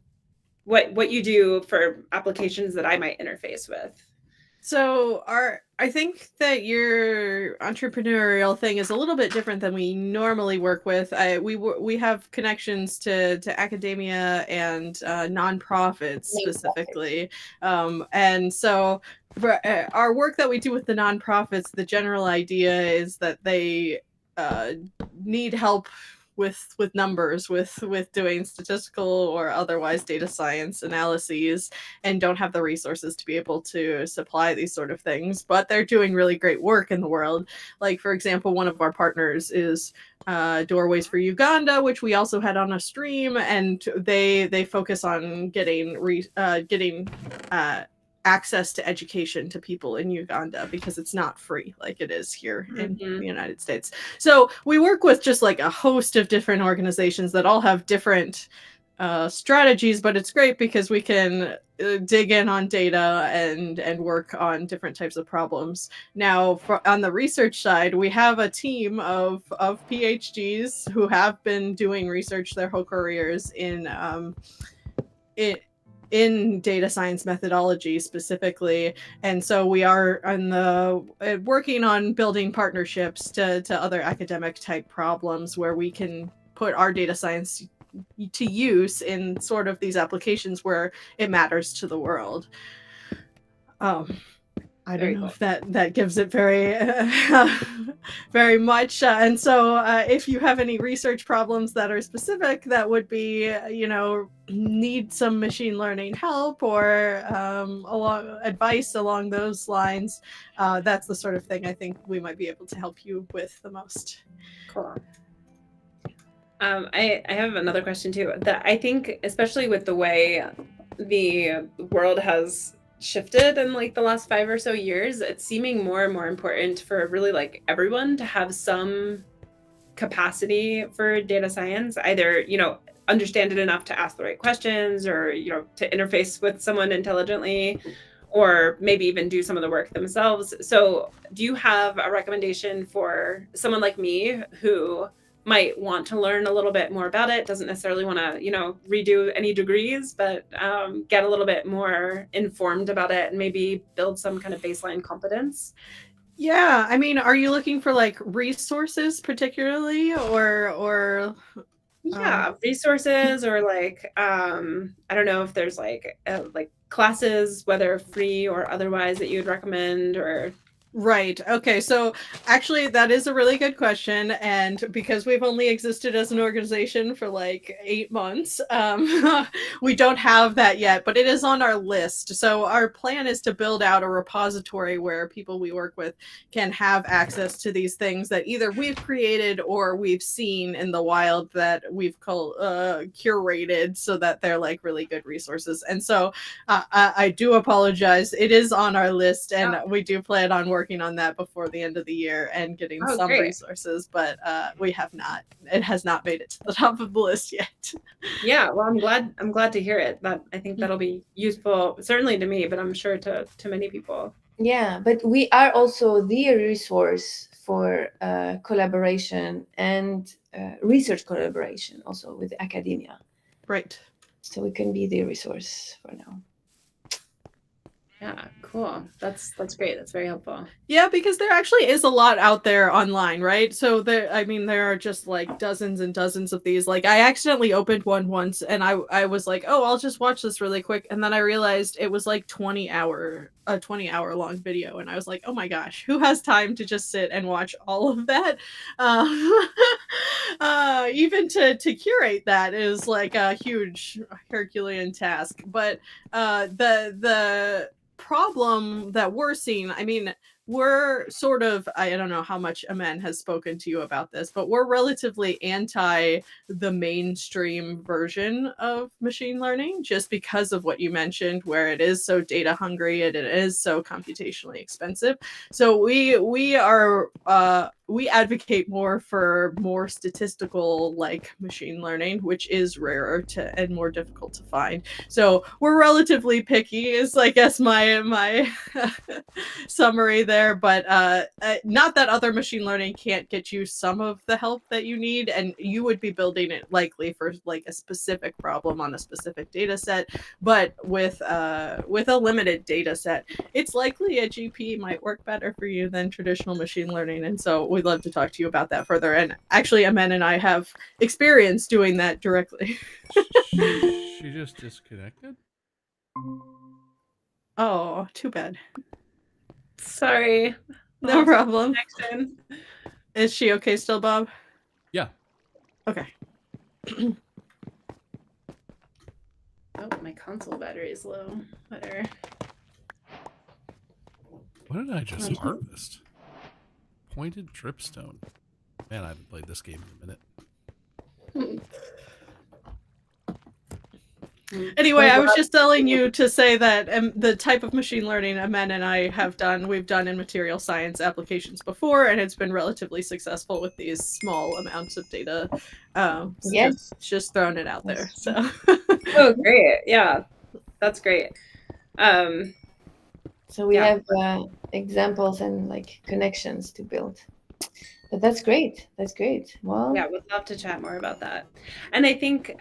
what you do for applications that I might interface with? So I think that your entrepreneurial thing is a little bit different than we normally work with. We have connections to academia and nonprofits specifically, and so for our work that we do with the nonprofits, the general idea is that they need help with numbers, with doing statistical or otherwise data science analyses, and don't have the resources to be able to supply these sort of things, but they're doing really great work in the world. Like, for example, one of our partners is Doorways for Uganda, which we also had on a stream, and they focus on getting access to education to people in Uganda, because it's not free like it is here in the United States. So we work with just like a host of different organizations that all have different strategies, but it's great because we can dig in on data and work on different types of problems. Now, on the research side, we have a team of PhDs who have been doing research their whole careers in data science methodology specifically. And so we are working on building partnerships to other academic type problems where we can put our data science to use in sort of these applications where it matters to the world. I don't know if that gives it very, very much. And so if you have any research problems that are specific, that would be, need some machine learning help or advice along those lines, that's the sort of thing I think we might be able to help you with the most. Cool. I have another question too, that I think, especially with the way the world has shifted in like the last 5 or so years, it's seeming more and more important for really like everyone to have some capacity for data science, either, understand it enough to ask the right questions, or, to interface with someone intelligently, or maybe even do some of the work themselves. So do you have a recommendation for someone like me who might want to learn a little bit more about it, doesn't necessarily want to, redo any degrees, but get a little bit more informed about it and maybe build some kind of baseline competence? Yeah, I mean, are you looking for like resources particularly, or yeah, resources, or like I don't know if there's like classes, whether free or otherwise, that you'd recommend, or Right. Okay. So actually, that is a really good question. And because we've only existed as an organization for like 8 months, we don't have that yet, but it is on our list. So our plan is to build out a repository where people we work with can have access to these things that either we've created or we've seen in the wild that we've curated so that they're like really good resources. And so I do apologize. It is on our list, and we do plan on working on that before the end of the year and getting some great. resources, but we have not. It has not made it to the top of the list yet. Yeah, well, I'm glad to hear it. That I think that'll be useful, certainly to me, but I'm sure to many people. Yeah, but we are also the resource for collaboration and research collaboration also with academia. Right. So we can be the resource for now. Yeah, cool. That's great. That's very helpful. Yeah, because there actually is a lot out there online, right? So there are just like dozens and dozens of these. Like I accidentally opened one once and I was like, oh, I'll just watch this really quick. And then I realized it was like a 20-hour long video. And I was like, oh my gosh, who has time to just sit and watch all of that? Even to curate that is like a huge Herculean task. But the problem that we're seeing, I mean, we're sort of, I don't know how much Amen has spoken to you about this, but we're relatively anti the mainstream version of machine learning just because of what you mentioned, where it is so data hungry and it is so computationally expensive. So we advocate more for more statistical like machine learning, which is rarer and more difficult to find. So we're relatively picky is I guess my summary there, but not that other machine learning can't get you some of the help that you need, and you would be building it likely for like a specific problem on a specific data set, but with a limited data set, it's likely a GP might work better for you than traditional machine learning. And so we'd love to talk to you about that further. And actually, Amen and I have experience doing that directly. She just disconnected? Oh, too bad. Sorry. No problem. Connection. Is she okay still, Bob? Yeah. Okay. Oh, my console battery is low. Better. What did I just harvest? Pointed dripstone. Man, I haven't played this game in a minute. Anyway, I was just telling you to say that the type of machine learning Amen and I have done, we've done in material science applications before, and it's been relatively successful with these small amounts of data. Yes. Just throwing it out there. So. Oh, great. Yeah, that's great. So we have examples and like connections to build. But that's great. That's great. Well, yeah, would love to chat more about that. And I think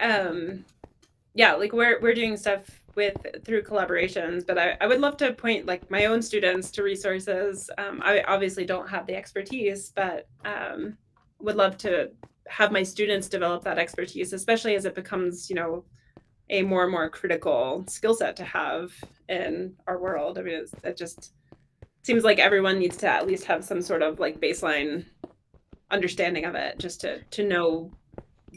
yeah, like we're doing stuff through collaborations, but I would love to point like my own students to resources. I obviously don't have the expertise, but would love to have my students develop that expertise, especially as it becomes, a more and more critical skill set to have in our world. I mean, it just seems like everyone needs to at least have some sort of like baseline understanding of it, just to know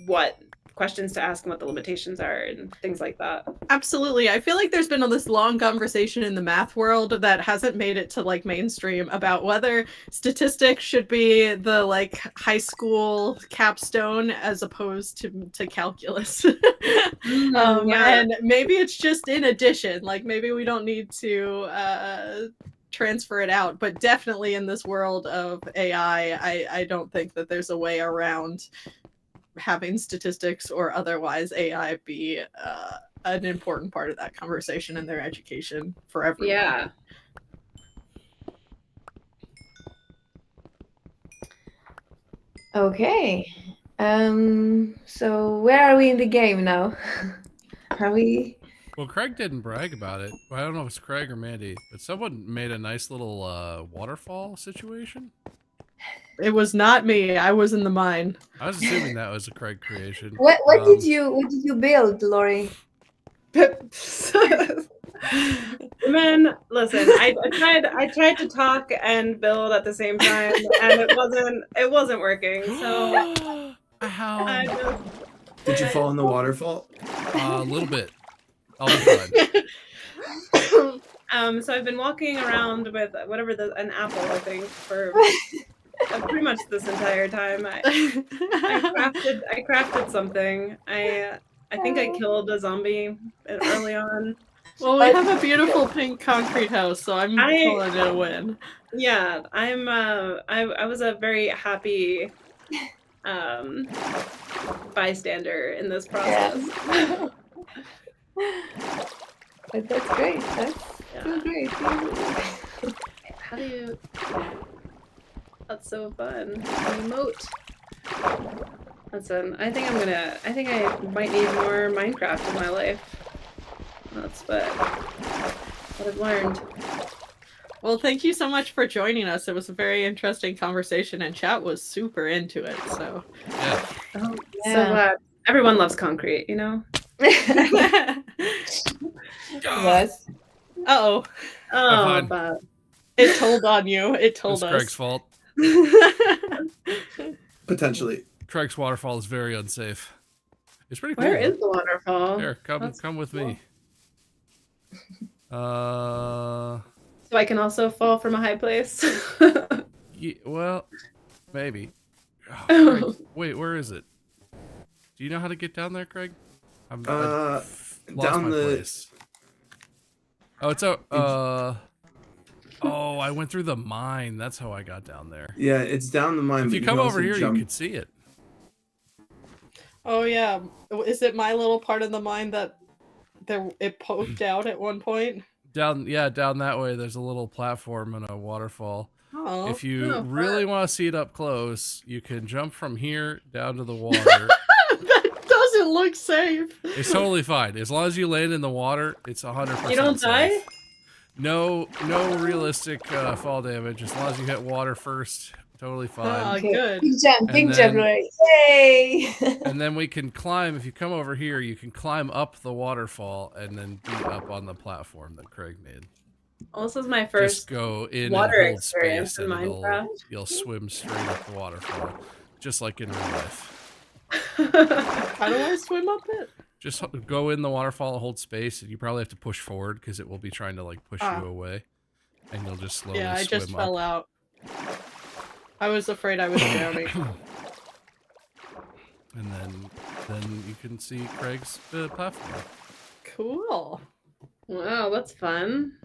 what questions to ask and what the limitations are and things like that. Absolutely. I feel like there's been this long conversation in the math world that hasn't made it to like mainstream about whether statistics should be the like high school capstone as opposed to calculus. Yeah. And maybe it's just in addition, like maybe we don't need to transfer it out. But definitely in this world of AI, I don't think that there's a way around having statistics or otherwise AI be an important part of that conversation in their education for everyone. Yeah. Okay. So where are we in the game now? Are we? Well, Craig didn't brag about it. I don't know if it's Craig or Mandy, but someone made a nice little waterfall situation. It was not me. I was in the mine. I was assuming that was a Craig creation. What did you build, Lori? Man, listen, I tried to talk and build at the same time, and it wasn't working. So Ow. Did you fall in the waterfall? A little bit. I'll be fine. So I've been walking around with an apple, I think, for pretty much this entire time. I crafted something. I think I killed a zombie early on. Well, we have a beautiful pink concrete house, so I'm calling it a win. Yeah, I was a very happy bystander in this process. Yeah. But that's great. That's great. How do you? That's so fun. Emote. Listen, I think I might need more Minecraft in my life. That's what I've learned. Well, thank you so much for joining us. It was a very interesting conversation, and chat was super into it. So, yeah. Oh, yeah. So glad. Everyone loves concrete, you know. Yes. Oh, Bob. It told on you. It told us. Craig's fault. Potentially. Craig's waterfall is very unsafe. It's pretty cool. Where is the waterfall? Here, come with me. So I can also fall from a high place. Yeah, well, maybe. Oh, Craig, wait, where is it? Do you know how to get down there, Craig? I've lost down my the place. Oh, it's a. Oh, I went through the mine. That's how I got down there. Yeah, it's down the mine. If you come over here, you can see it. Oh yeah, is it my little part of the mine that it poked out at one point? Down that way. There's a little platform and a waterfall. Oh, if you really want to see it up close, you can jump from here down to the water. That doesn't look safe. It's totally fine as long as you land in the water. It's 100%. You don't die? Safe. No realistic fall damage as long as you hit water first. Totally fine. Oh, good. Big jump, Lori. Yay! And then we can climb. If you come over here, you can climb up the waterfall and then be up on the platform that Craig made. Well, this is my first Just go in water and hold experience space in and Minecraft. you'll swim straight up the waterfall, just like in real life. How do I swim up it? Just go in the waterfall and hold space, and you probably have to push forward because it will be trying to like push you away, and you'll just slowly swim up. Yeah, I just fell out. I was afraid I was drowning. And then you can see Craig's platform. Cool. Wow, that's fun.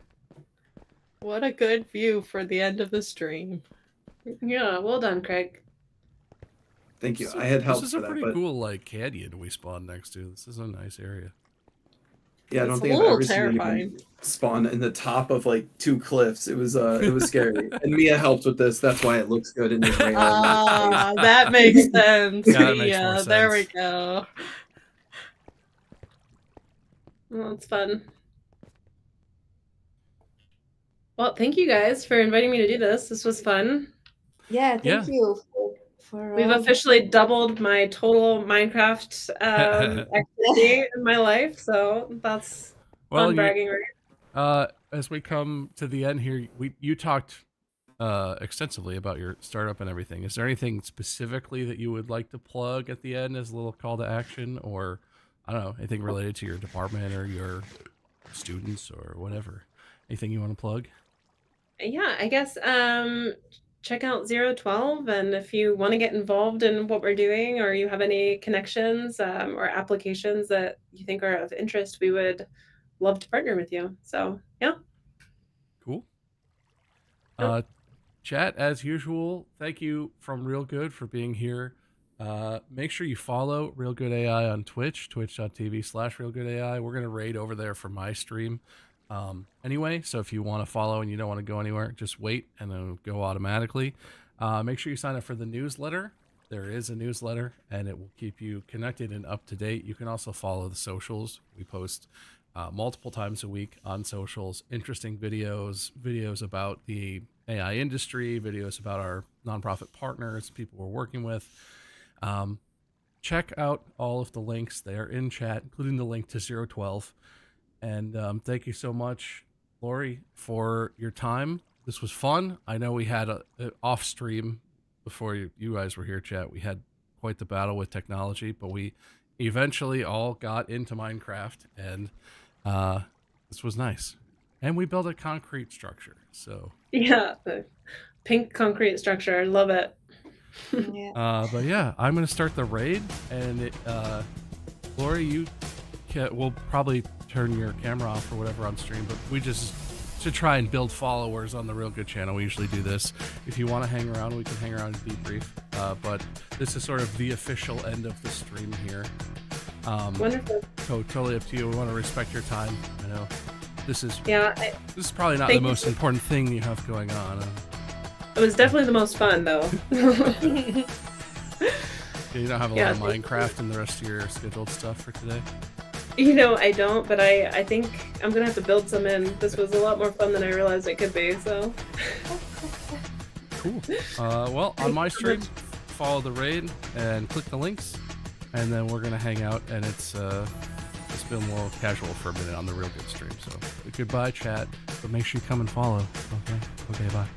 What a good view for the end of the stream. Yeah, well done, Craig. Thank you. I had help. This is a pretty cool like canyon we spawned next to. This is a nice area. Yeah, I don't think I've ever seen anyone spawn in the top of like 2 cliffs. It was scary. And Mia helped with this. That's why it looks good in this rain. That makes sense. Yeah, that makes more sense. There we go. Well, it's fun. Well, thank you guys for inviting me to do this. This was fun. Yeah, thank you. We've officially doubled my total Minecraft activity in my life, so that's fun bragging right. As we come to the end here, you talked extensively about your startup and everything. Is there anything specifically that you would like to plug at the end as a little call to action, or I don't know, anything related to your department or your students or whatever? Anything you want to plug? Yeah, I guess check out 012, and if you want to get involved in what we're doing, or you have any connections or applications that you think are of interest, we would love to partner with you. So yeah. Cool. Chat, as usual, thank you from Real Good for being here. Make sure you follow Real Good AI on Twitch, twitch.tv/realgoodai. We're going to raid over there for my stream anyway, so if you want to follow and you don't want to go anywhere, just wait and it'll go automatically. Make sure you sign up for the newsletter. There is a newsletter, and it will keep you connected and up to date. You can also follow the socials. We post multiple times a week on socials, interesting videos about the AI industry, videos about our nonprofit partners, people we're working with. Check out all of the links. They are in chat, including the link to 012. And thank you so much, Lori, for your time. This was fun. I know we had an off stream before you guys were here, chat. We had quite the battle with technology, but we eventually all got into Minecraft, and this was nice. And we built a concrete structure. So yeah, the pink concrete structure. I love it. Yeah. But yeah, I'm gonna start the raid, and Lori, you will probably turn your camera off or whatever on stream, but we just to try and build followers on the Real Good channel. We usually do this. If you want to hang around, we can hang around and debrief. But this is sort of the official end of the stream here. Wonderful. So totally up to you. We want to respect your time. I know this is this is probably not the thank most you. important thing you have going on. It was definitely the most fun, though. You don't have a lot of Minecraft and the rest of your scheduled stuff for today? I don't, but I think I'm gonna have to build some in. This was a lot more fun than I realized it could be, so. Cool. Well, on my stream, follow the raid and click the links, and then we're gonna hang out, and it's been more casual for a minute on the Real Good stream. So goodbye, chat, but make sure you come and follow. Okay, bye.